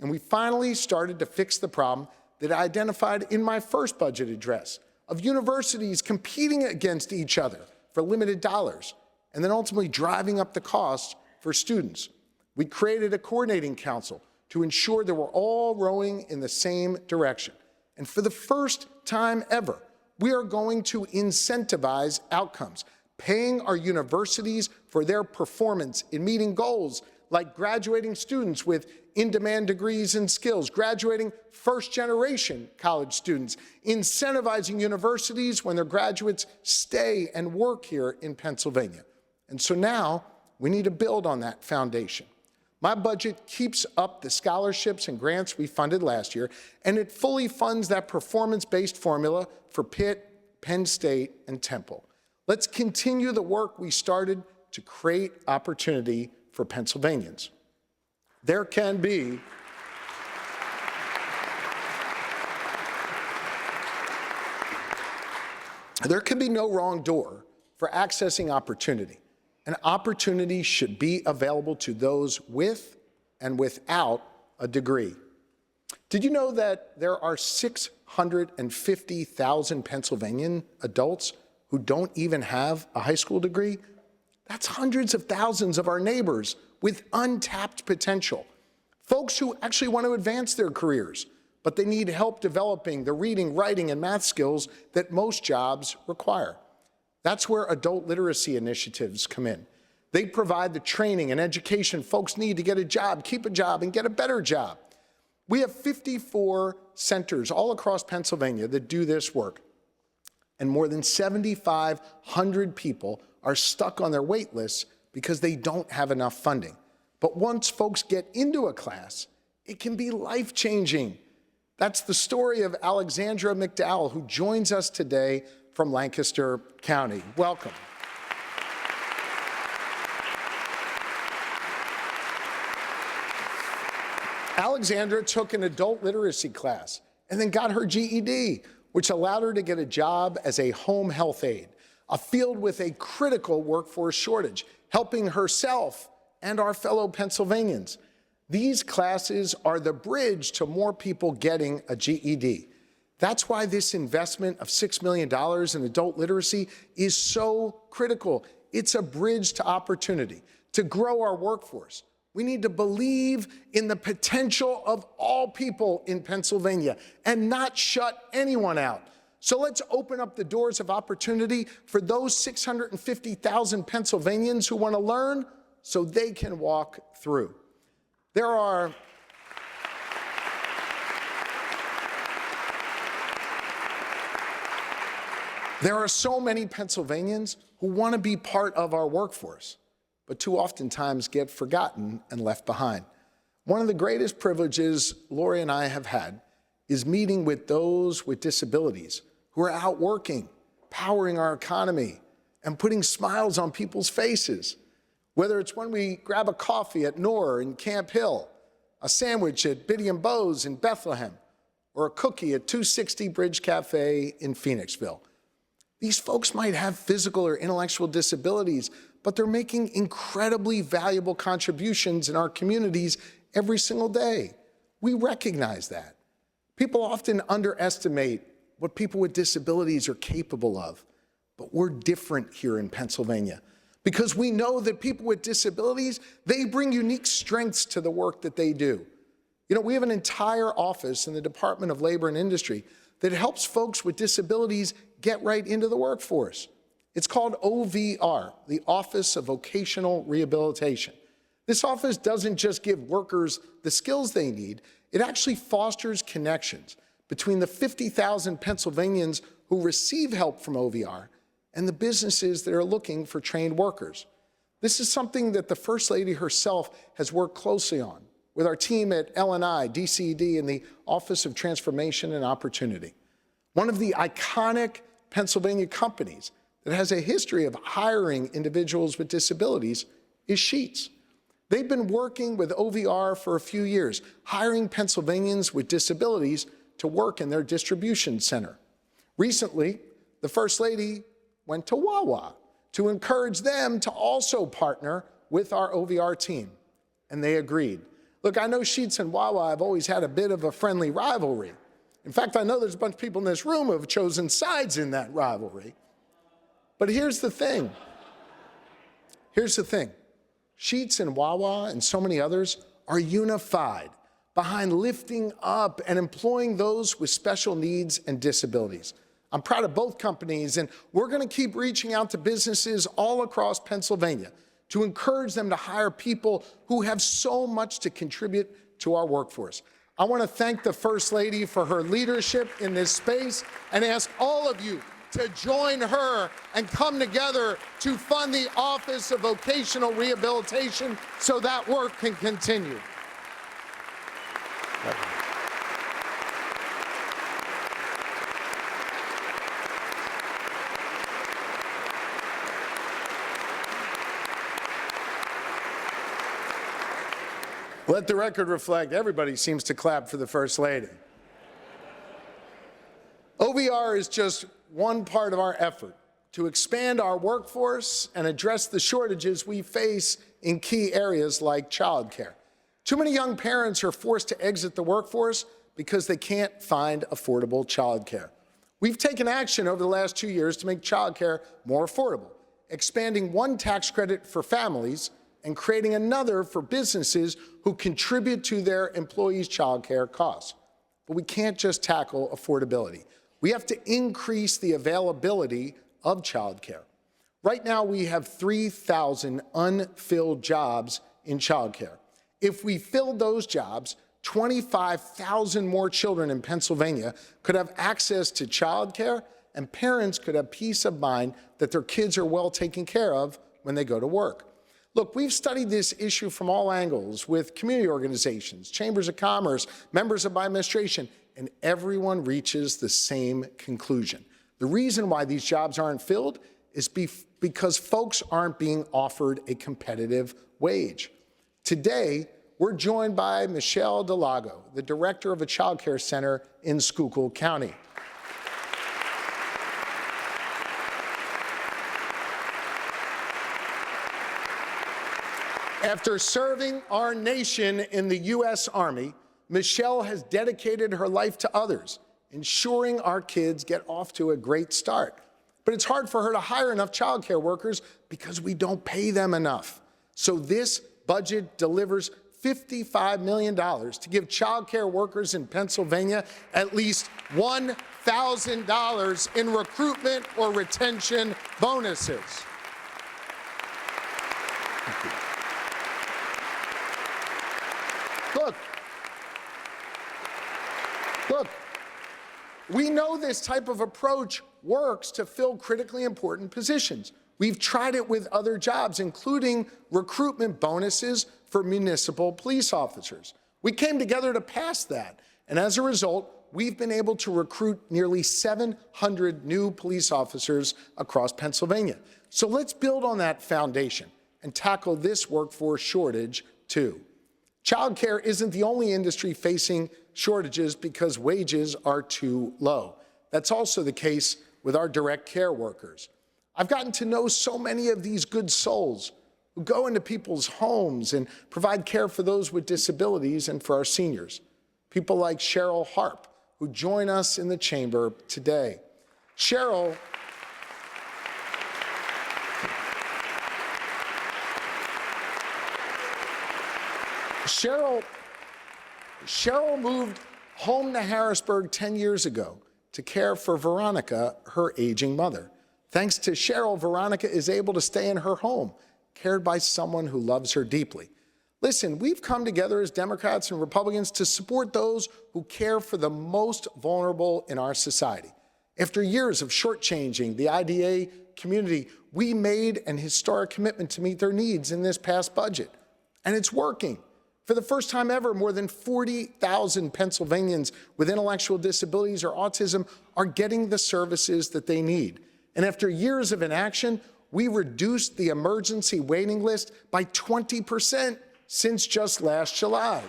And we finally started to fix the problem that I identified in my first budget address of universities competing against each other for limited dollars and then ultimately driving up the costs for students. We created a coordinating council to ensure that we're all rowing in the same direction. And for the first time ever, we are going to incentivize outcomes, paying our universities for their performance in meeting goals like graduating students with in-demand degrees and skills, graduating first-generation college students, incentivizing universities when their graduates stay and work here in Pennsylvania. And so now we need to build on that foundation. My budget keeps up the scholarships and grants we funded last year, and it fully funds that performance-based formula for Pitt, Penn State, and Temple. Let's continue the work we started to create opportunity for Pennsylvanians. There can be no wrong door for accessing opportunity. And opportunity should be available to those with and without a degree. Did you know that there are 650,000 Pennsylvanian adults who don't even have a high school degree? That's hundreds of thousands of our neighbors with untapped potential. Folks who actually want to advance their careers, but they need help developing the reading, writing, and math skills that most jobs require. That's where adult literacy initiatives come in. They provide the training and education folks need to get a job, keep a job, and get a better job. We have 54 centers all across Pennsylvania that do this work, and more than 7,500 people are stuck on their wait lists because they don't have enough funding. But once folks get into a class, it can be life-changing. That's the story of Alexandra McDowell, who joins us today from Lancaster County. Welcome. Alexandra took an adult literacy class and then got her GED, which allowed her to get a job as a home health aide, a field with a critical workforce shortage, helping herself and our fellow Pennsylvanians. These classes are the bridge to more people getting a GED. That's why this investment of $6 million in adult literacy is so critical. It's a bridge to opportunity, to grow our workforce. We need to believe in the potential of all people in Pennsylvania and not shut anyone out. So let's open up the doors of opportunity for those 650,000 Pennsylvanians who want to learn so they can walk through. There are so many Pennsylvanians who want to be part of our workforce, but too oftentimes get forgotten and left behind. One of the greatest privileges Lori and I have had is meeting with those with disabilities who are out working, powering our economy, and putting smiles on people's faces. Whether it's when we grab a coffee at Knorr in Camp Hill, a sandwich at Biddy & Bo's in Bethlehem, or a cookie at 260 Bridge Cafe in Phoenixville. These folks might have physical or intellectual disabilities, but they're making incredibly valuable contributions in our communities every single day. We recognize that. People often underestimate what people with disabilities are capable of, but we're different here in Pennsylvania because we know that people with disabilities, they bring unique strengths to the work that they do. You know, we have an entire office in the Department of Labor and Industry that helps folks with disabilities get right into the workforce. It's called OVR, the Office of Vocational Rehabilitation. This office doesn't just give workers the skills they need, it actually fosters connections between the 50,000 Pennsylvanians who receive help from OVR and the businesses that are looking for trained workers. This is something that the First Lady herself has worked closely on with our team at LNI, DCED, and the Office of Transformation and Opportunity. One of the iconic Pennsylvania companies that has a history of hiring individuals with disabilities is Sheetz. They've been working with OVR for a few years, hiring Pennsylvanians with disabilities to work in their distribution center. Recently, the First Lady went to Wawa to encourage them to also partner with our OVR team, and they agreed. Look, I know Sheetz and Wawa have always had a bit of a friendly rivalry. In fact, I know there's a bunch of people in this room who have chosen sides in that rivalry. But here's the thing. Sheetz and Wawa and so many others are unified behind lifting up and employing those with special needs and disabilities. I'm proud of both companies, and we're going to keep reaching out to businesses all across Pennsylvania to encourage them to hire people who have so much to contribute to our workforce. I want to thank the First Lady for her leadership in this space and ask all of you to join her and come together to fund the Office of Vocational Rehabilitation so that work can continue. Let the record reflect, everybody seems to clap for the First Lady. OVR is just one part of our effort to expand our workforce and address the shortages we face in key areas like childcare. Too many young parents are forced to exit the workforce because they can't find affordable childcare. We've taken action over the last 2 years to make childcare more affordable, expanding one tax credit for families and creating another for businesses who contribute to their employees' childcare costs. But we can't just tackle affordability. We have to increase the availability of childcare. Right now, we have 3,000 unfilled jobs in childcare. If we filled those jobs, 25,000 more children in Pennsylvania could have access to childcare, and parents could have peace of mind that their kids are well taken care of when they go to work. Look, we've studied this issue from all angles with community organizations, chambers of commerce, members of my administration, and everyone reaches the same conclusion. The reason why these jobs aren't filled is because folks aren't being offered a competitive wage. Today, we're joined by Michelle Delago, the director of a child care center in Schuylkill County. After serving our nation in the U.S. Army, Michelle has dedicated her life to others, ensuring our kids get off to a great start. But it's hard for her to hire enough child care workers because we don't pay them enough. So this budget delivers $55 million to give child care workers in Pennsylvania at least $1,000 in recruitment or retention bonuses. Look, we know this type of approach works to fill critically important positions. We've tried it with other jobs, including recruitment bonuses for municipal police officers. We came together to pass that, and as a result, we've been able to recruit nearly 700 new police officers across Pennsylvania. So let's build on that foundation and tackle this workforce shortage too. Childcare isn't the only industry facing shortages because wages are too low. That's also the case with our direct care workers. I've gotten to know so many of these good souls who go into people's homes and provide care for those with disabilities and for our seniors. People like Cheryl Harp, who join us in the chamber today. Cheryl moved home to Harrisburg 10 years ago to care for Veronica, her aging mother. Thanks to Cheryl, Veronica is able to stay in her home, cared by someone who loves her deeply. Listen, we've come together as Democrats and Republicans to support those who care for the most vulnerable in our society. After years of shortchanging the IDA community, we made an historic commitment to meet their needs in this past budget, and it's working. For the first time ever, more than 40,000 Pennsylvanians with intellectual disabilities or autism are getting the services that they need. And after years of inaction, we reduced the emergency waiting list by 20% since just last July.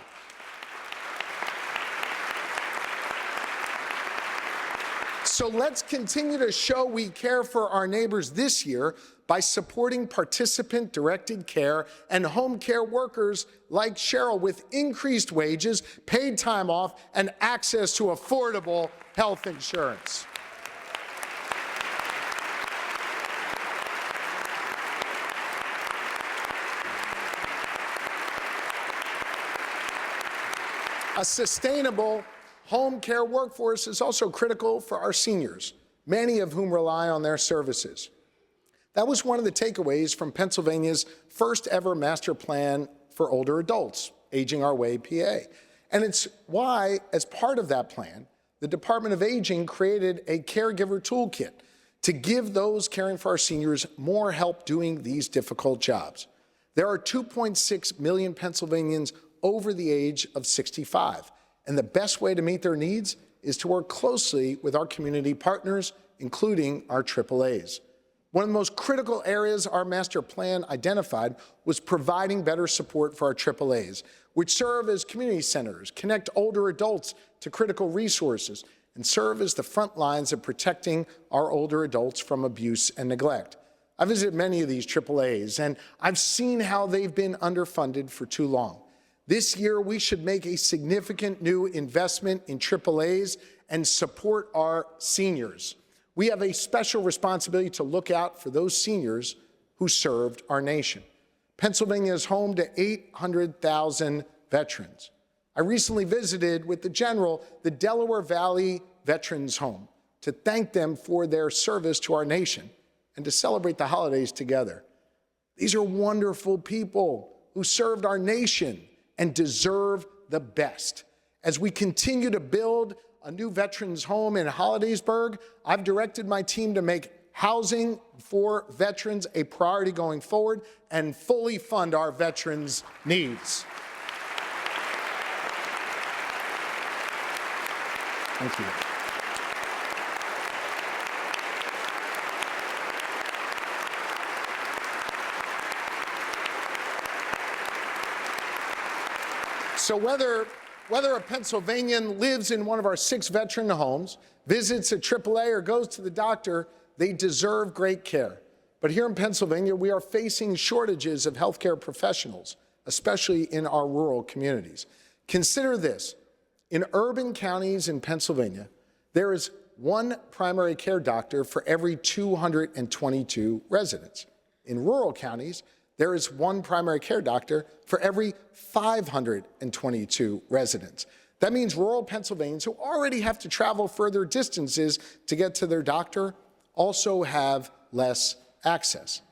So let's continue to show we care for our neighbors this year by supporting participant-directed care and home care workers like Cheryl with increased wages, paid time off, and access to affordable health insurance. A A sustainable home care workforce is also critical for our seniors, many of whom rely on their services. That was one of the takeaways from Pennsylvania's first ever master plan for older adults, Aging Our Way PA. And it's why, as part of that plan, the Department of Aging created a caregiver toolkit to give those caring for our seniors more help doing these difficult jobs. There are 2.6 million Pennsylvanians over the age of 65, and the best way to meet their needs is to work closely with our community partners, including our AAAs. One of the most critical areas our master plan identified was providing better support for our AAAs, which serve as community centers, connect older adults to critical resources, and serve as the front lines of protecting our older adults from abuse and neglect. I visited many of these AAAs, and I've seen how they've been underfunded for too long. This year, we should make a significant new investment in AAAs and support our seniors. We have a special responsibility to look out for those seniors who served our nation. Pennsylvania is home to 800,000 veterans. I recently visited with the General the Delaware Valley Veterans Home to thank them for their service to our nation and to celebrate the holidays together. These are wonderful people who served our nation and deserve the best. As we continue to build a new veterans home in Hollidaysburg, I've directed my team to make housing for veterans a priority going forward and fully fund our veterans' needs. Thank you. So whether a Pennsylvanian lives in one of our 6 veteran homes, visits a AAA, or goes to the doctor, they deserve great care. But here in Pennsylvania, we are facing shortages of healthcare professionals, especially in our rural communities. Consider this. In urban counties in Pennsylvania, there is 1 primary care doctor for every 222 residents. In rural counties, there is 1 primary care doctor for every 522 residents. That means rural Pennsylvanians who already have to travel further distances to get to their doctor also have less access.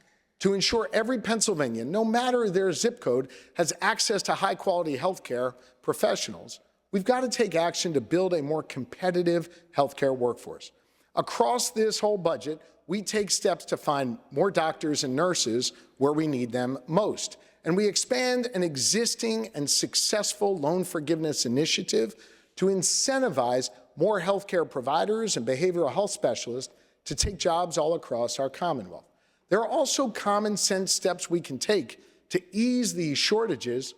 To ensure every Pennsylvanian, no matter their zip code, has access to high-quality healthcare professionals, we've got to take action to build a more competitive healthcare workforce. Across this whole budget, we take steps to find more doctors and nurses where we need them most. And we expand an existing and successful loan forgiveness initiative to incentivize more healthcare providers and behavioral health specialists to take jobs all across our Commonwealth. There are also common sense steps we can take to ease these shortages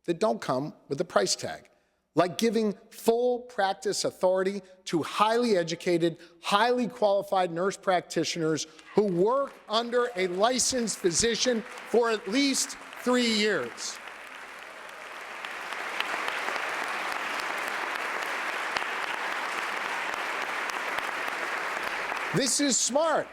that don't come with a price tag, like giving full practice authority to highly educated, highly qualified nurse practitioners who work under a licensed physician for at least 3 years. This is smart,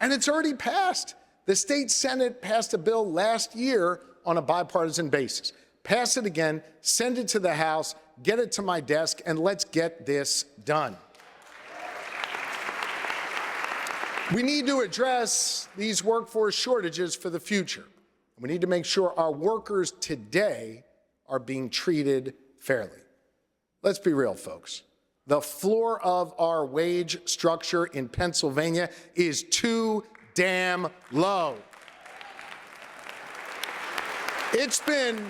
and it's already passed. The state Senate passed a bill last year on a bipartisan basis. Pass it again, send it to the House, get it to my desk, and let's get this done. We need to address these workforce shortages for the future. We need to make sure our workers today are being treated fairly. Let's be real, folks. The floor of our wage structure in Pennsylvania is too damn low. It's been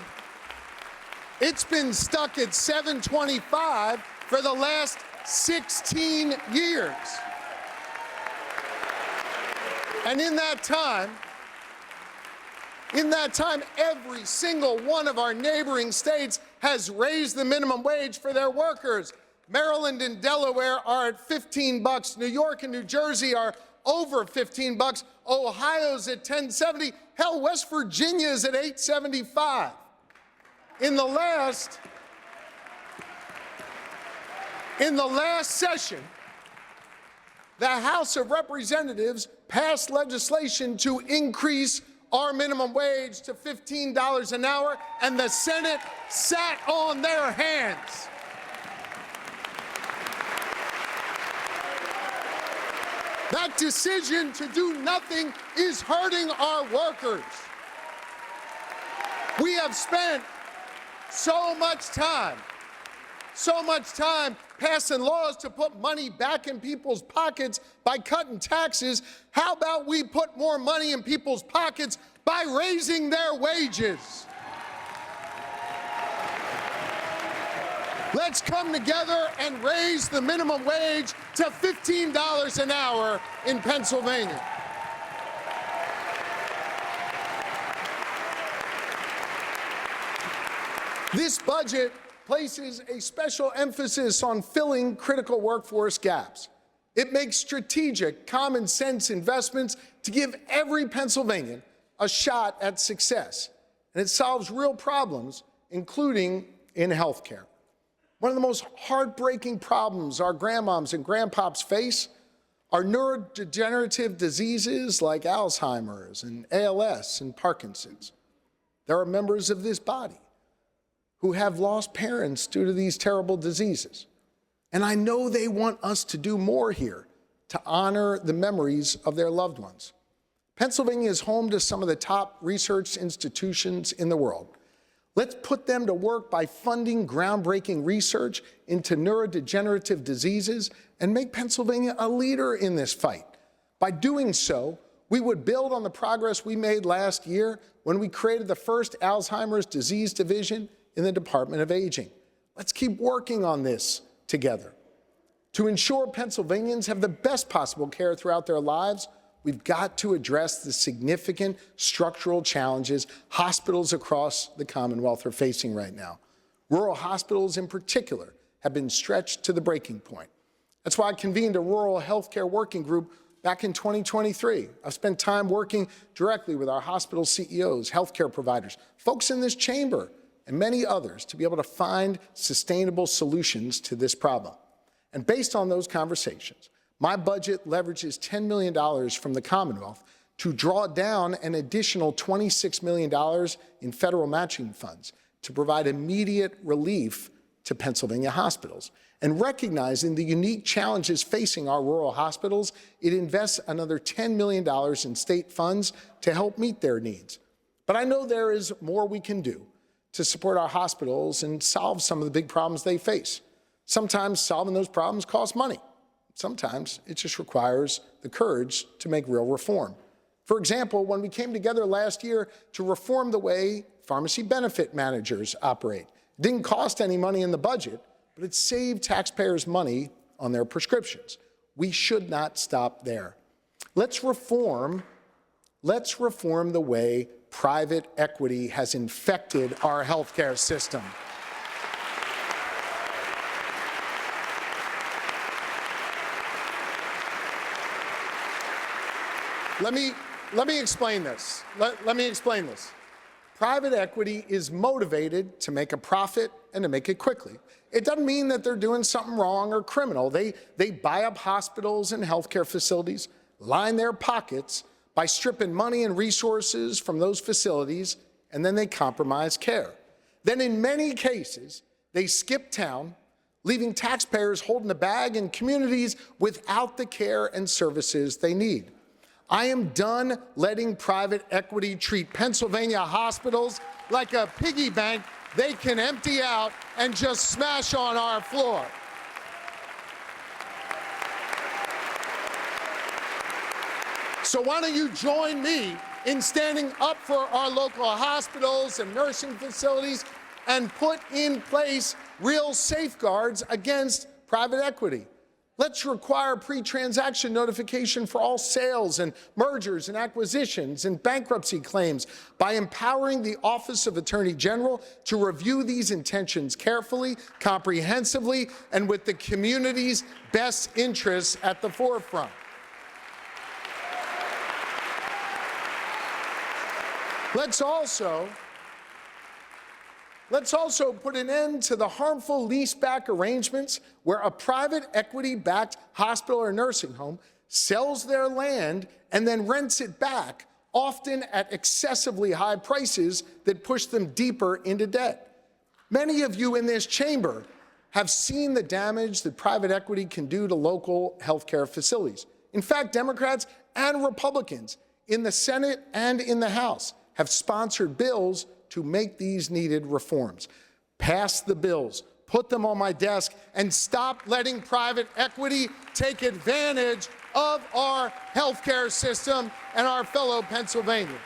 stuck at $7.25 for the last 16 years. And in that time, every single one of our neighboring states has raised the minimum wage for their workers. Maryland and Delaware are at $15. New York and New Jersey are over $15. Ohio's at $10.70. Hell, West Virginia is at $8.75. In the last session, the House of Representatives passed legislation to increase our minimum wage to $15 an hour, and the Senate sat on their hands. That decision to do nothing is hurting our workers. We have spent so much time passing laws to put money back in people's pockets by cutting taxes. How about we put more money in people's pockets by raising their wages? Let's come together and raise the minimum wage to $15 an hour in Pennsylvania. This budget places a special emphasis on filling critical workforce gaps. It makes strategic, common sense investments to give every Pennsylvanian a shot at success. And it solves real problems, including in health care. One of the most heartbreaking problems our grandmoms and grandpops face are neurodegenerative diseases like Alzheimer's and ALS and Parkinson's. There are members of this body who have lost parents due to these terrible diseases. And I know they want us to do more here to honor the memories of their loved ones. Pennsylvania is home to some of the top research institutions in the world. Let's put them to work by funding groundbreaking research into neurodegenerative diseases and make Pennsylvania a leader in this fight. By doing so, we would build on the progress we made last year when we created the first Alzheimer's disease division in the Department of Aging. Let's keep working on this together. To ensure Pennsylvanians have the best possible care throughout their lives, we've got to address the significant structural challenges hospitals across the Commonwealth are facing right now. Rural hospitals in particular have been stretched to the breaking point. That's why I convened a rural healthcare working group back in 2023. I've spent time working directly with our hospital CEOs, healthcare providers, folks in this chamber, and many others to be able to find sustainable solutions to this problem. And based on those conversations, my budget leverages $10 million from the Commonwealth to draw down an additional $26 million in federal matching funds to provide immediate relief to Pennsylvania hospitals. And recognizing the unique challenges facing our rural hospitals, it invests another $10 million in state funds to help meet their needs. But I know there is more we can do to support our hospitals and solve some of the big problems they face. Sometimes solving those problems costs money. Sometimes it just requires the courage to make real reform. For example, when we came together last year to reform the way pharmacy benefit managers operate, it didn't cost any money in the budget, but it saved taxpayers money on their prescriptions. We should not stop there. Let's reform the way private equity has infected our healthcare system. Let me explain this. Let me explain this. Private equity is motivated to make a profit and to make it quickly. It doesn't mean that they're doing something wrong or criminal. They buy up hospitals and healthcare facilities, line their pockets by stripping money and resources from those facilities, and then they compromise care. Then in many cases, they skip town, leaving taxpayers holding the bag in communities without the care and services they need. I am done letting private equity treat Pennsylvania hospitals like a piggy bank they can empty out and just smash on our floor. So why don't you join me in standing up for our local hospitals and nursing facilities and put in place real safeguards against private equity? Let's require pre-transaction notification for all sales and mergers and acquisitions and bankruptcy claims by empowering the Office of Attorney General to review these intentions carefully, comprehensively, and with the community's best interests at the forefront. Let's also put an end to the harmful leaseback arrangements where a private equity-backed hospital or nursing home sells their land and then rents it back, often at excessively high prices that push them deeper into debt. Many of you in this chamber have seen the damage that private equity can do to local healthcare facilities. In fact, Democrats and Republicans in the Senate and in the House have sponsored bills to make these needed reforms. Pass the bills, put them on my desk, and stop letting private equity take advantage of our healthcare system and our fellow Pennsylvanians.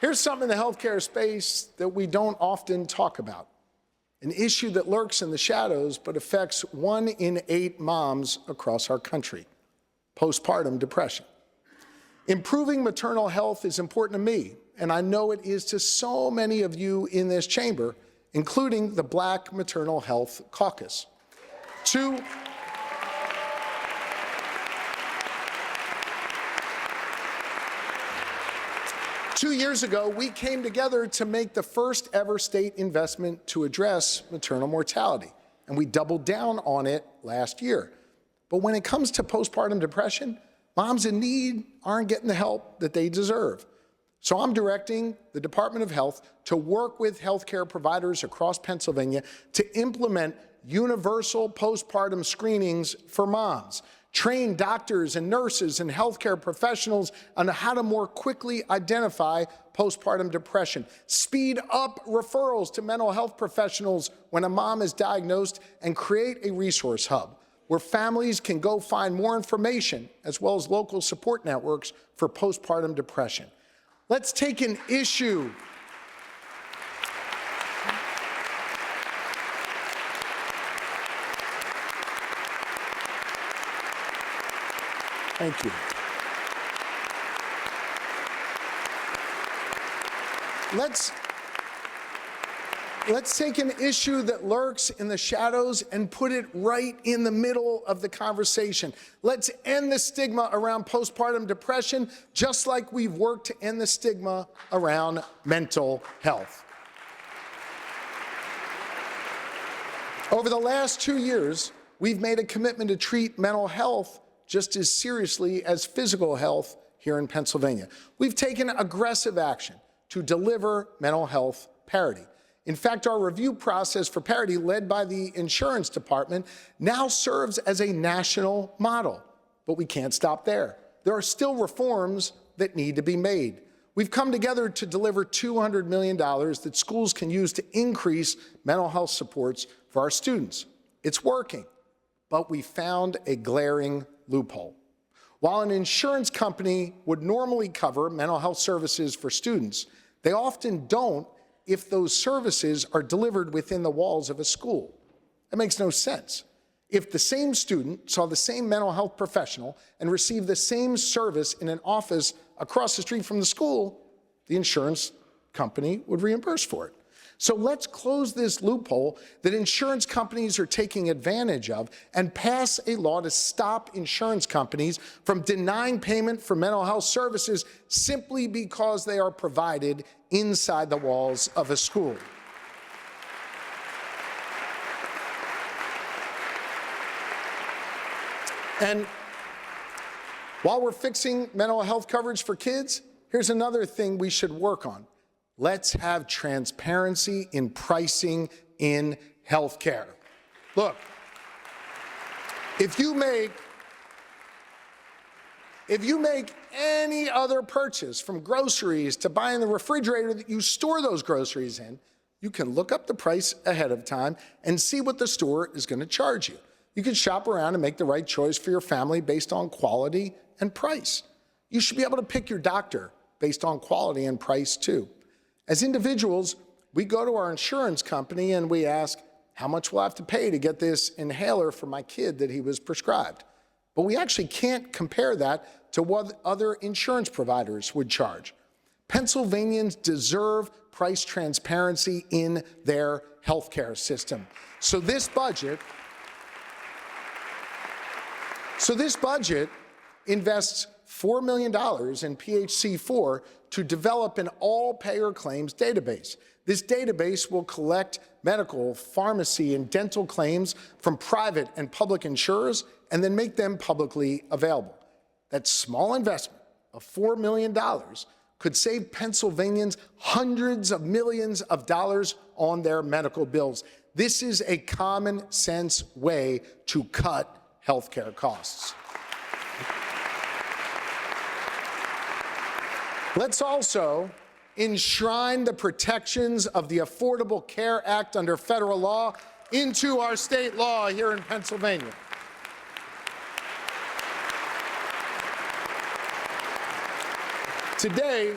Here's something in the healthcare space that we don't often talk about, an issue that lurks in the shadows but affects 1 in 8 moms across our country: postpartum depression. Improving maternal health is important to me, and I know it is to so many of you in this chamber, including the Black Maternal Health Caucus. 2 years ago, we came together to make the first ever state investment to address maternal mortality, and we doubled down on it last year. But when it comes to postpartum depression, moms in need aren't getting the help that they deserve. So I'm directing the Department of Health to work with healthcare providers across Pennsylvania to implement universal postpartum screenings for moms, train doctors and nurses and healthcare professionals on how to more quickly identify postpartum depression, speed up referrals to mental health professionals when a mom is diagnosed, and create a resource hub where families can go find more information, as well as local support networks for postpartum depression. Let's take an issue. Thank you. Let's take an issue that lurks in the shadows and put it right in the middle of the conversation. Let's end the stigma around postpartum depression, just like we've worked to end the stigma around mental health. Over the last 2 years, we've made a commitment to treat mental health just as seriously as physical health here in Pennsylvania. We've taken aggressive action to deliver mental health parity. In fact, our review process for parity, led by the insurance department, now serves as a national model. But we can't stop there. There are still reforms that need to be made. We've come together to deliver $200 million that schools can use to increase mental health supports for our students. It's working, but we found a glaring loophole. While an insurance company would normally cover mental health services for students, they often don't if those services are delivered within the walls of a school. That makes no sense. If the same student saw the same mental health professional and received the same service in an office across the street from the school, the insurance company would reimburse for it. So let's close this loophole that insurance companies are taking advantage of and pass a law to stop insurance companies from denying payment for mental health services simply because they are provided inside the walls of a school. And while we're fixing mental health coverage for kids, here's another thing we should work on. Let's have transparency in pricing in healthcare. Look, if you make any other purchase, from groceries to buying the refrigerator that you store those groceries in, you can look up the price ahead of time and see what the store is going to charge you. You can shop around and make the right choice for your family based on quality and price. You should be able to pick your doctor based on quality and price too. As individuals, we go to our insurance company and we ask, how much will I have to pay to get this inhaler for my kid that he was prescribed? But we actually can't compare that to what other insurance providers would charge. Pennsylvanians deserve price transparency in their healthcare system. So this budget invests $4 million in PHC4 to develop an all-payer claims database. This database will collect medical, pharmacy, and dental claims from private and public insurers and then make them publicly available. That small investment of $4 million could save Pennsylvanians hundreds of millions of dollars on their medical bills. This is a common sense way to cut healthcare costs. Let's also enshrine the protections of the Affordable Care Act under federal law into our state law here in Pennsylvania. Today,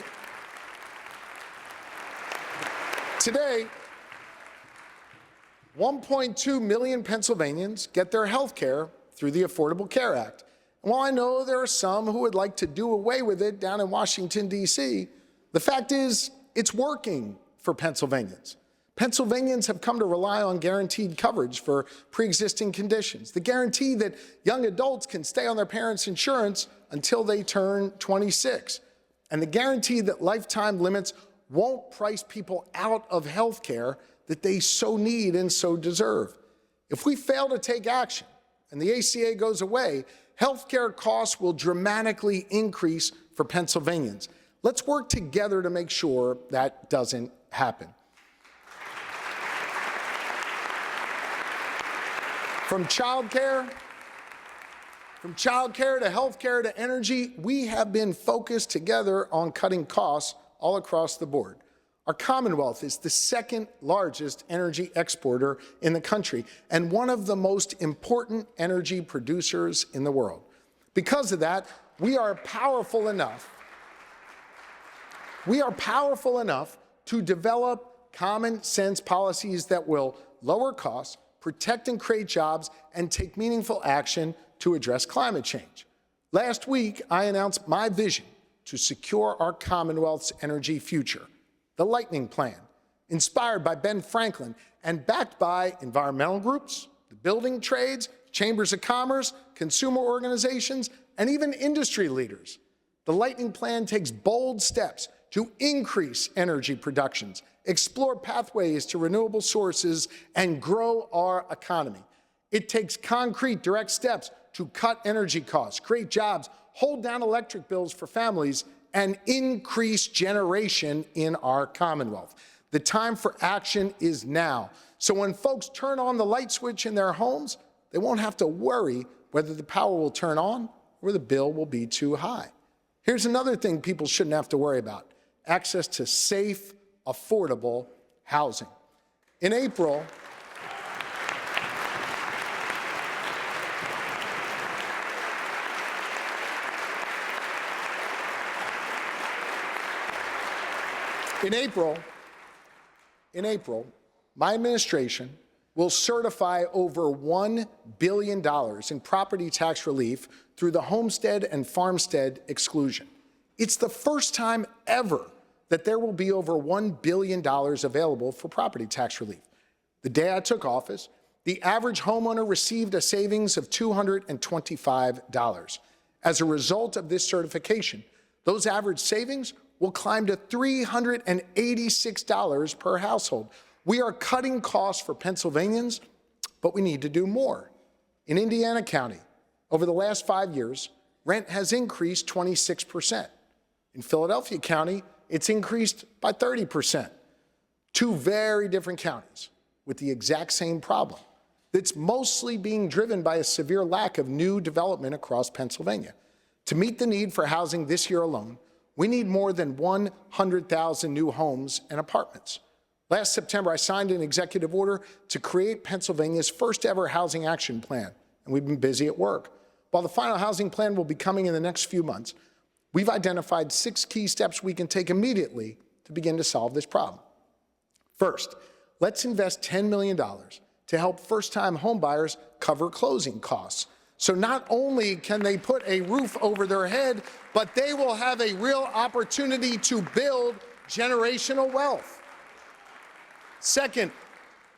1.2 million Pennsylvanians get their health care through the Affordable Care Act. And while I know there are some who would like to do away with it down in Washington, D.C., the fact is it's working for Pennsylvanians. Pennsylvanians have come to rely on guaranteed coverage for pre-existing conditions, the guarantee that young adults can stay on their parents' insurance until they turn 26, and the guarantee that lifetime limits won't price people out of health care that they so need and so deserve. If we fail to take action and the ACA goes away, health care costs will dramatically increase for Pennsylvanians. Let's work together to make sure that doesn't happen. From childcare to healthcare to energy, we have been focused together on cutting costs all across the board. Our Commonwealth is the second largest energy exporter in the country and one of the most important energy producers in the world. Because of that, we are powerful enough to develop common sense policies that will lower costs, protect and create jobs, and take meaningful action to address climate change. Last week, I announced my vision to secure our Commonwealth's energy future, the Lightning Plan, inspired by Ben Franklin and backed by environmental groups, the building trades, chambers of commerce, consumer organizations, and even industry leaders. The Lightning Plan takes bold steps to increase energy productions, explore pathways to renewable sources, and grow our economy. It takes concrete, direct steps to cut energy costs, create jobs, hold down electric bills for families, and increase generation in our Commonwealth. The time for action is now. So when folks turn on the light switch in their homes, they won't have to worry whether the power will turn on or the bill will be too high. Here's another thing people shouldn't have to worry about: access to safe, affordable housing. In April, my administration will certify over $1 billion in property tax relief through the homestead and farmstead exclusion. It's the first time ever that there will be over $1 billion available for property tax relief. The day I took office, the average homeowner received a savings of $225. As a result of this certification, those average savings will climb to $386 per household. We are cutting costs for Pennsylvanians, but we need to do more. In Indiana County, over the last 5 years, rent has increased 26%. In Philadelphia County, it's increased by 30%. Two very different counties with the exact same problem that's mostly being driven by a severe lack of new development across Pennsylvania. To meet the need for housing this year alone, we need more than 100,000 new homes and apartments. Last September, I signed an executive order to create Pennsylvania's first ever housing action plan, and we've been busy at work. While the final housing plan will be coming in the next few months, we've identified 6 key steps we can take immediately to begin to solve this problem. First, let's invest $10 million to help first-time homebuyers cover closing costs. So not only can they put a roof over their head, but they will have a real opportunity to build generational wealth. Second,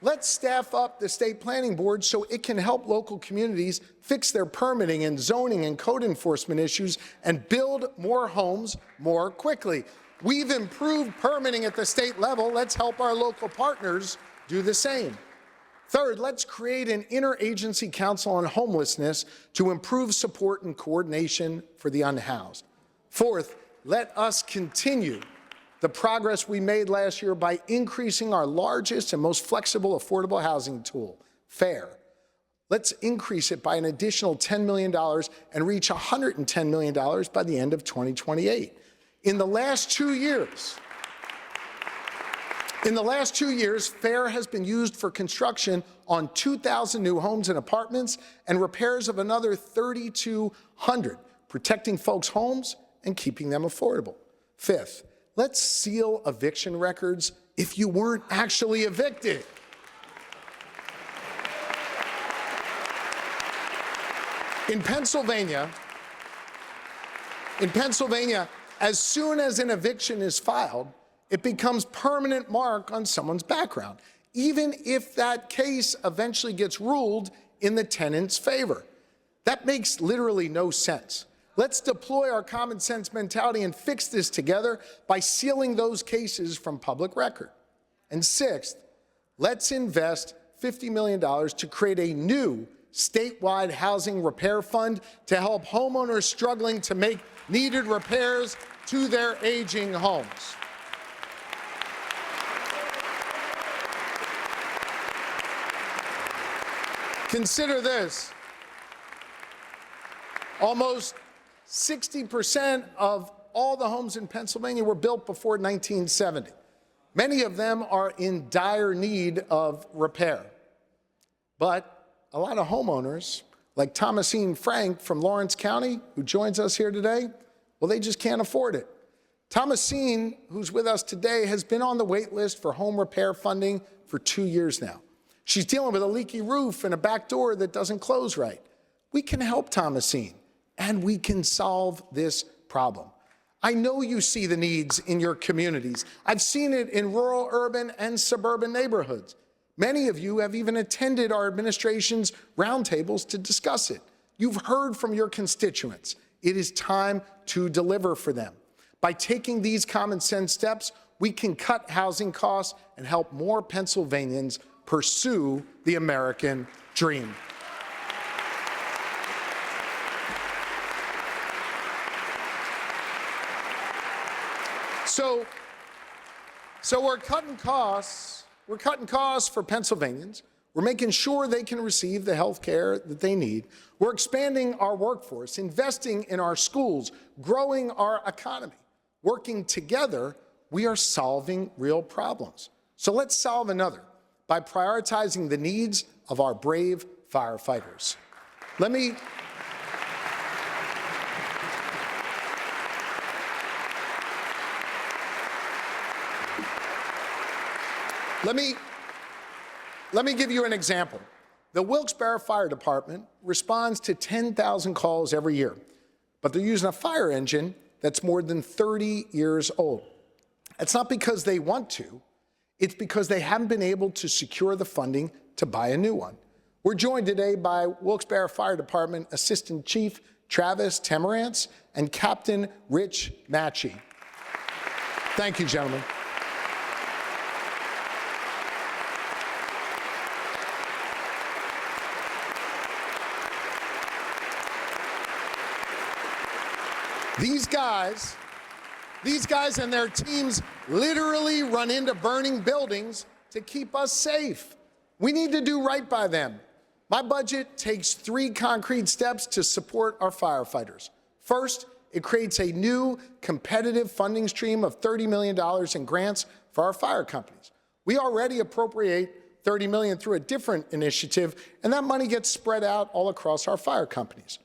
let's staff up the state planning board so it can help local communities fix their permitting and zoning and code enforcement issues and build more homes more quickly. We've improved permitting at the state level. Let's help our local partners do the same. Third, let's create an interagency council on homelessness to improve support and coordination for the unhoused. Fourth, let us continue the progress we made last year by increasing our largest and most flexible affordable housing tool, FAIR. Let's increase it by an additional $10 million and reach $110 million by the end of 2028. In the last 2 years, FAIR has been used for construction on 2,000 new homes and apartments and repairs of another 3,200, protecting folks' homes and keeping them affordable. Fifth, let's seal eviction records if you weren't actually evicted. In Pennsylvania, as soon as an eviction is filed, it becomes permanent mark on someone's background, even if that case eventually gets ruled in the tenant's favor. That makes literally no sense. Let's deploy our common sense mentality and fix this together by sealing those cases from public record. And sixth, let's invest $50 million to create a new statewide housing repair fund to help homeowners struggling to make needed repairs to their aging homes. Consider this. Almost 60% of all the homes in Pennsylvania were built before 1970. Many of them are in dire need of repair. But a lot of homeowners, like Thomasine Frank from Lawrence County, who joins us here today, well, they just can't afford it. Thomasine, who's with us today, has been on the wait list for home repair funding for 2 years now. She's dealing with a leaky roof and a back door that doesn't close right. We can help Thomasine, and we can solve this problem. I know you see the needs in your communities. I've seen it in rural, urban, and suburban neighborhoods. Many of you have even attended our administration's roundtables to discuss it. You've heard from your constituents. It is time to deliver for them. By taking these common sense steps, we can cut housing costs and help more Pennsylvanians pursue the American dream. So we're cutting costs. We're cutting costs for Pennsylvanians. We're making sure they can receive the health care that they need. We're expanding our workforce, investing in our schools, growing our economy. Working together, we are solving real problems. So let's solve another by prioritizing the needs of our brave firefighters. Let me give you an example. The Wilkes-Barre Fire Department responds to 10,000 calls every year, but they're using a fire engine that's more than 30 years old. It's not because they want to, it's because they haven't been able to secure the funding to buy a new one. We're joined today by Wilkes-Barre Fire Department Assistant Chief Travis Temerance and Captain Rich Matchey. Thank you, gentlemen. These guys and their teams literally run into burning buildings to keep us safe. We need to do right by them. My budget takes 3 concrete steps to support our firefighters. First, it creates a new competitive funding stream of $30 million in grants for our fire companies. We already appropriate $30 million through a different initiative, and that money gets spread out all across our fire companies.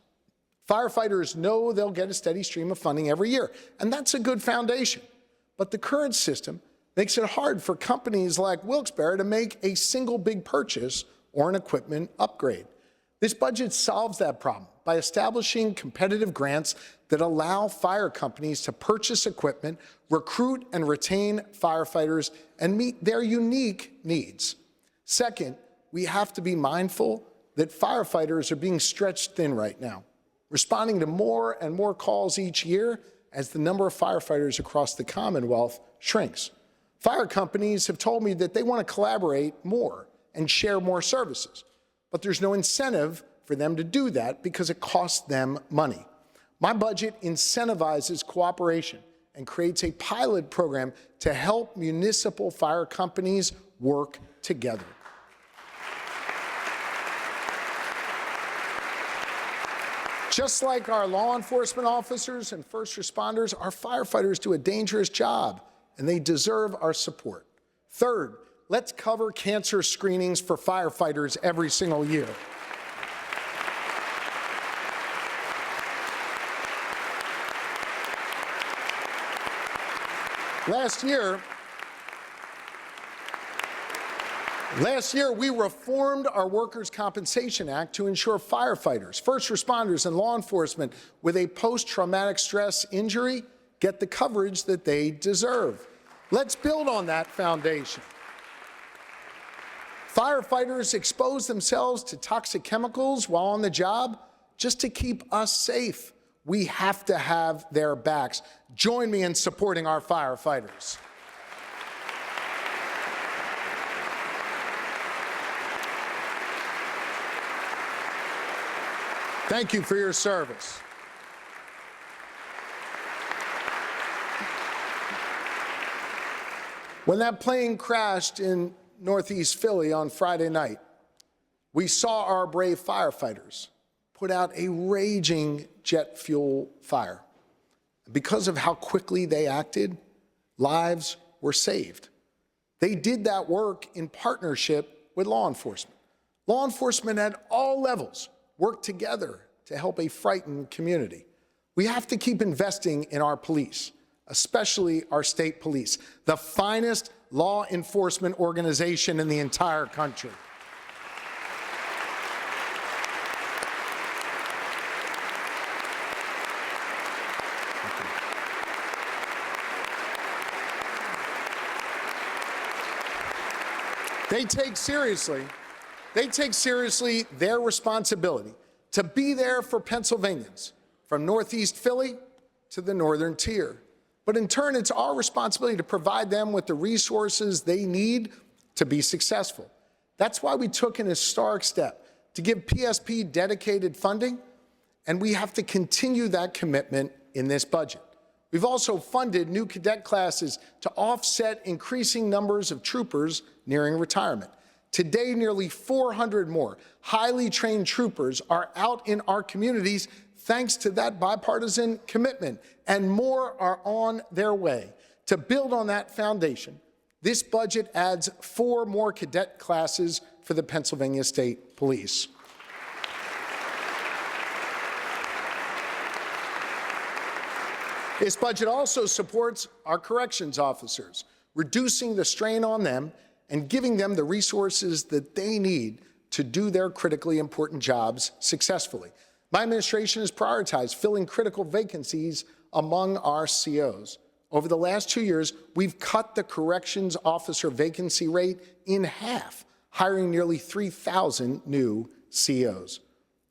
Firefighters know they'll get a steady stream of funding every year, and that's a good foundation. But the current system makes it hard for companies like Wilkes-Barre to make a single big purchase or an equipment upgrade. This budget solves that problem by establishing competitive grants that allow fire companies to purchase equipment, recruit and retain firefighters, and meet their unique needs. Second, we have to be mindful that firefighters are being stretched thin right now, responding to more and more calls each year as the number of firefighters across the Commonwealth shrinks. Fire companies have told me that they want to collaborate more and share more services, but there's no incentive for them to do that because it costs them money. My budget incentivizes cooperation and creates a pilot program to help municipal fire companies work together. Just like our law enforcement officers and first responders, our firefighters do a dangerous job, and they deserve our support. Third, let's cover cancer screenings for firefighters every single year. Last year, we reformed our Workers' Compensation Act to ensure firefighters, first responders, and law enforcement with a post-traumatic stress injury get the coverage that they deserve. Let's build on that foundation. Firefighters expose themselves to toxic chemicals while on the job just to keep us safe. We have to have their backs. Join me in supporting our firefighters. Thank you for your service. When that plane crashed in Northeast Philly on Friday night, we saw our brave firefighters put out a raging jet fuel fire. Because of how quickly they acted, lives were saved. They did that work in partnership with law enforcement. Law enforcement at all levels work together to help a frightened community. We have to keep investing in our police, especially our state police, the finest law enforcement organization in the entire country. They take seriously their responsibility to be there for Pennsylvanians, from Northeast Philly to the Northern Tier. But in turn, it's our responsibility to provide them with the resources they need to be successful. That's why we took an historic step to give PSP dedicated funding, and we have to continue that commitment in this budget. We've also funded new cadet classes to offset increasing numbers of troopers nearing retirement. Today, nearly 400 more highly trained troopers are out in our communities thanks to that bipartisan commitment, and more are on their way. To build on that foundation, this budget adds 4 more cadet classes for the Pennsylvania State Police. This budget also supports our corrections officers, reducing the strain on them and giving them the resources that they need to do their critically important jobs successfully. My administration has prioritized filling critical vacancies among our COs. Over the last 2 years, we've cut the corrections officer vacancy rate in half, hiring nearly 3,000 new COs.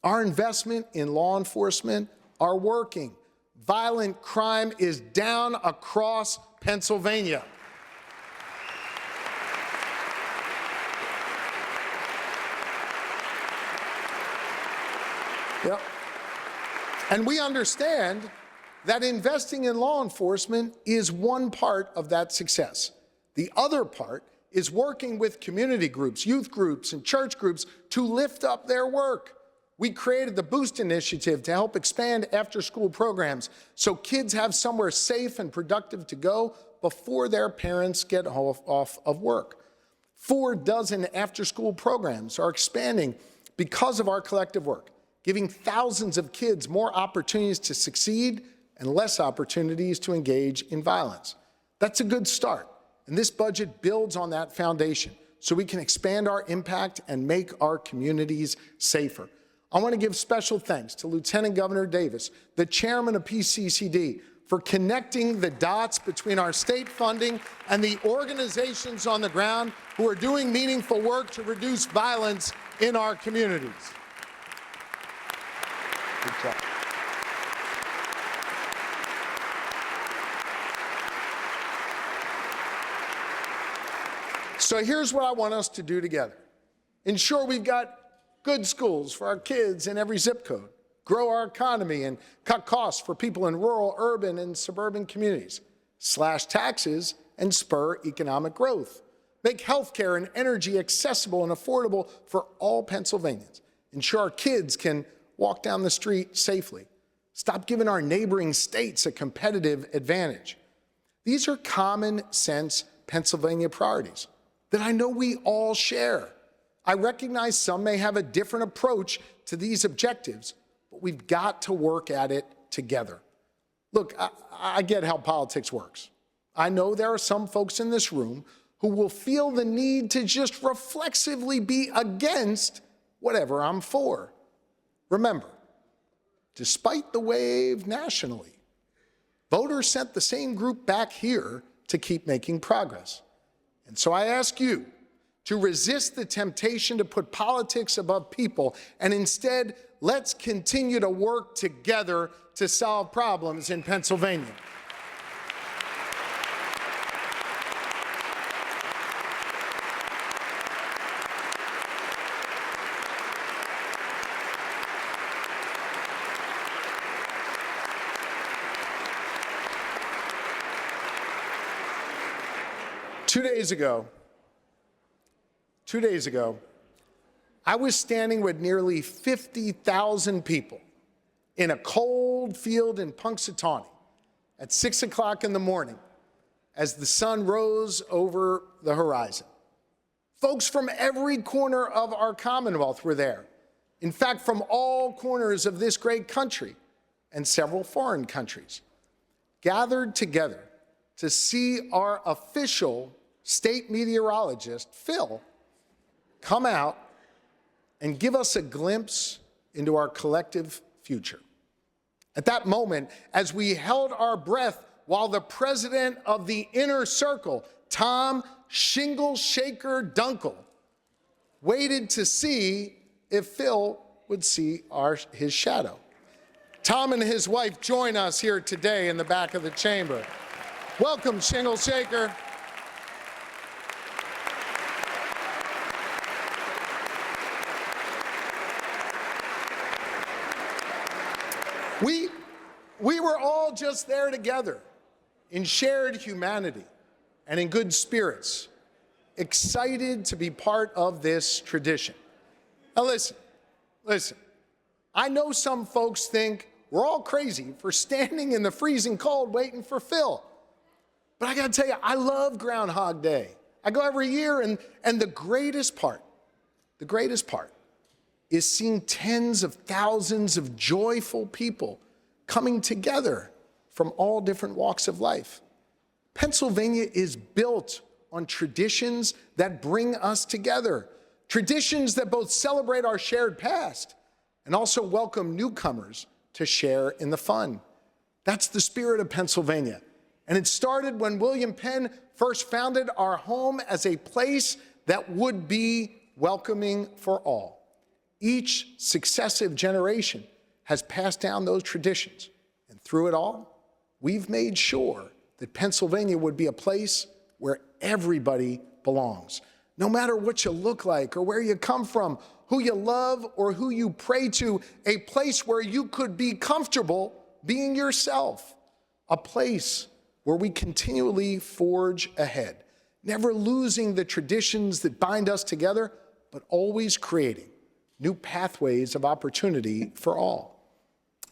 Our investment in law enforcement are working. Violent crime is down across Pennsylvania. Yep. And we understand that investing in law enforcement is one part of that success. The other part is working with community groups, youth groups, and church groups to lift up their work. We created the Boost Initiative to help expand after-school programs so kids have somewhere safe and productive to go before their parents get off of work. 4 dozen after-school programs are expanding because of our collective work, giving thousands of kids more opportunities to succeed and less opportunities to engage in violence. That's a good start, and this budget builds on that foundation so we can expand our impact and make our communities safer. I want to give special thanks to Lieutenant Governor Davis, the chairman of PCCD, for connecting the dots between our state funding and the organizations on the ground who are doing meaningful work to reduce violence in our communities. Good job. So here's what I want us to do together. Ensure we've got good schools for our kids in every zip code, grow our economy, and cut costs for people in rural, urban, and suburban communities. slash taxes, and spur economic growth. Make healthcare and energy accessible and affordable for all Pennsylvanians. Ensure our kids can walk down the street safely. Stop giving our neighboring states a competitive advantage. These are common sense Pennsylvania priorities that I know we all share. I recognize some may have a different approach to these objectives, but we've got to work at it together. Look, I get how politics works. I know there are some folks in this room who will feel the need to just reflexively be against whatever I'm for. Remember, despite the wave nationally, voters sent the same group back here to keep making progress. And so I ask you to resist the temptation to put politics above people, and instead, let's continue to work together to solve problems in Pennsylvania. Two days ago, I was standing with nearly 50,000 people in a cold field in Punxsutawney at 6 o'clock in the morning as the sun rose over the horizon. Folks from every corner of our Commonwealth were there. In fact, from all corners of this great country and several foreign countries, gathered together to see our official state meteorologist, Phil, come out and give us a glimpse into our collective future. At that moment, as we held our breath while the president of the inner circle, Tom Shingle Shaker Dunkel, waited to see if Phil would see his shadow. Tom and his wife join us here today in the back of the chamber. Welcome, Shingle Shaker. We were all just there together in shared humanity and in good spirits, excited to be part of this tradition. Now listen, I know some folks think we're all crazy for standing in the freezing cold waiting for Phil. But I gotta tell you, I love Groundhog Day. I go every year, and the greatest part is seeing tens of thousands of joyful people coming together from all different walks of life. Pennsylvania is built on traditions that bring us together, traditions that both celebrate our shared past and also welcome newcomers to share in the fun. That's the spirit of Pennsylvania. And it started when William Penn first founded our home as a place that would be welcoming for all. Each successive generation has passed down those traditions. And through it all, we've made sure that Pennsylvania would be a place where everybody belongs. No matter what you look like or where you come from, who you love or who you pray to, a place where you could be comfortable being yourself. A place where we continually forge ahead, never losing the traditions that bind us together, but always creating new pathways of opportunity for all.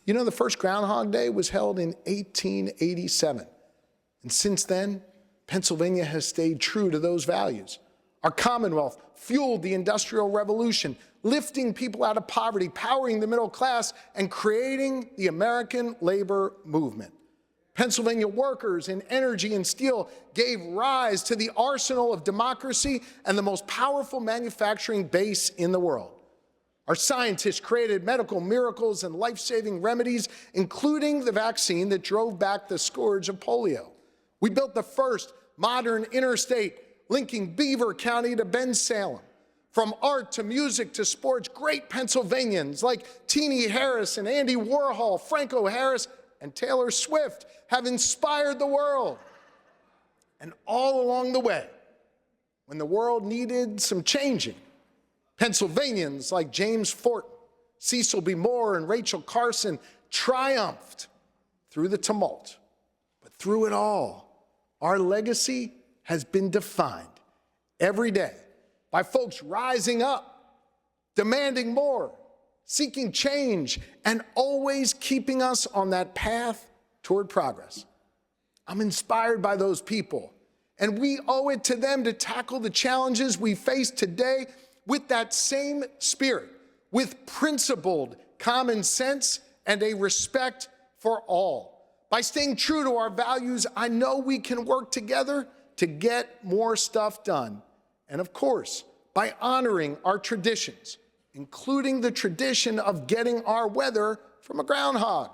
You know, the first Groundhog Day was held in 1887. And since then, Pennsylvania has stayed true to those values. Our Commonwealth fueled the Industrial Revolution, lifting people out of poverty, powering the middle class, and creating the American labor movement. Pennsylvania workers in energy and steel gave rise to the arsenal of democracy and the most powerful manufacturing base in the world. Our scientists created medical miracles and life-saving remedies, including the vaccine that drove back the scourge of polio. We built the first modern interstate linking Beaver County to Bensalem. From art to music to sports, great Pennsylvanians like Teenie Harris and Andy Warhol, Franco Harris, and Taylor Swift have inspired the world. And all along the way, when the world needed some changing, Pennsylvanians like James Fortin, Cecil B. Moore, and Rachel Carson triumphed through the tumult. But through it all, Our legacy has been defined every day by folks rising up, demanding more, seeking change, and always keeping us on that path toward progress. I'm inspired by those people, and we owe it to them to tackle the challenges we face today with that same spirit, with principled common sense and a respect for all. By staying true to our values, I know we can work together to get more stuff done. And of course, by honoring our traditions, including the tradition of getting our weather from a groundhog.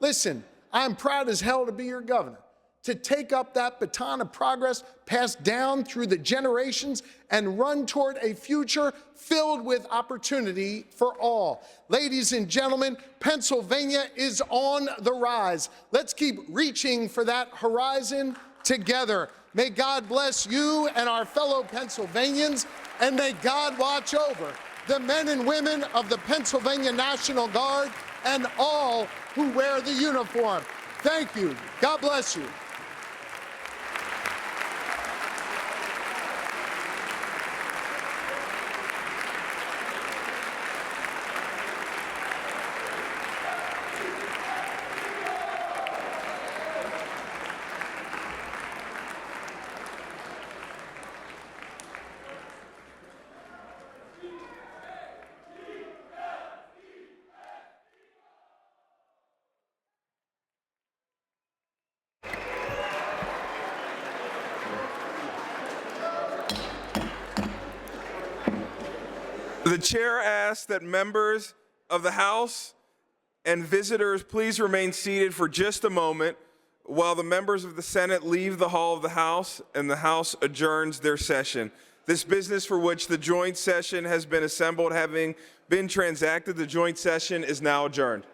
Listen, I'm proud as hell to be your governor, to take up that baton of progress passed down through the generations and run toward a future filled with opportunity for all. Ladies and gentlemen, Pennsylvania is on the rise. Let's keep reaching for that horizon together. May God bless you and our fellow Pennsylvanians, and may God watch over the men and women of the Pennsylvania National Guard and all who wear the uniform. Thank you. God bless you. The chair asks that members of the House and visitors please remain seated for just a moment while the members of the Senate leave the hall of the House and the House adjourns their session. This business for which the joint session has been assembled having been transacted, the joint session is now adjourned.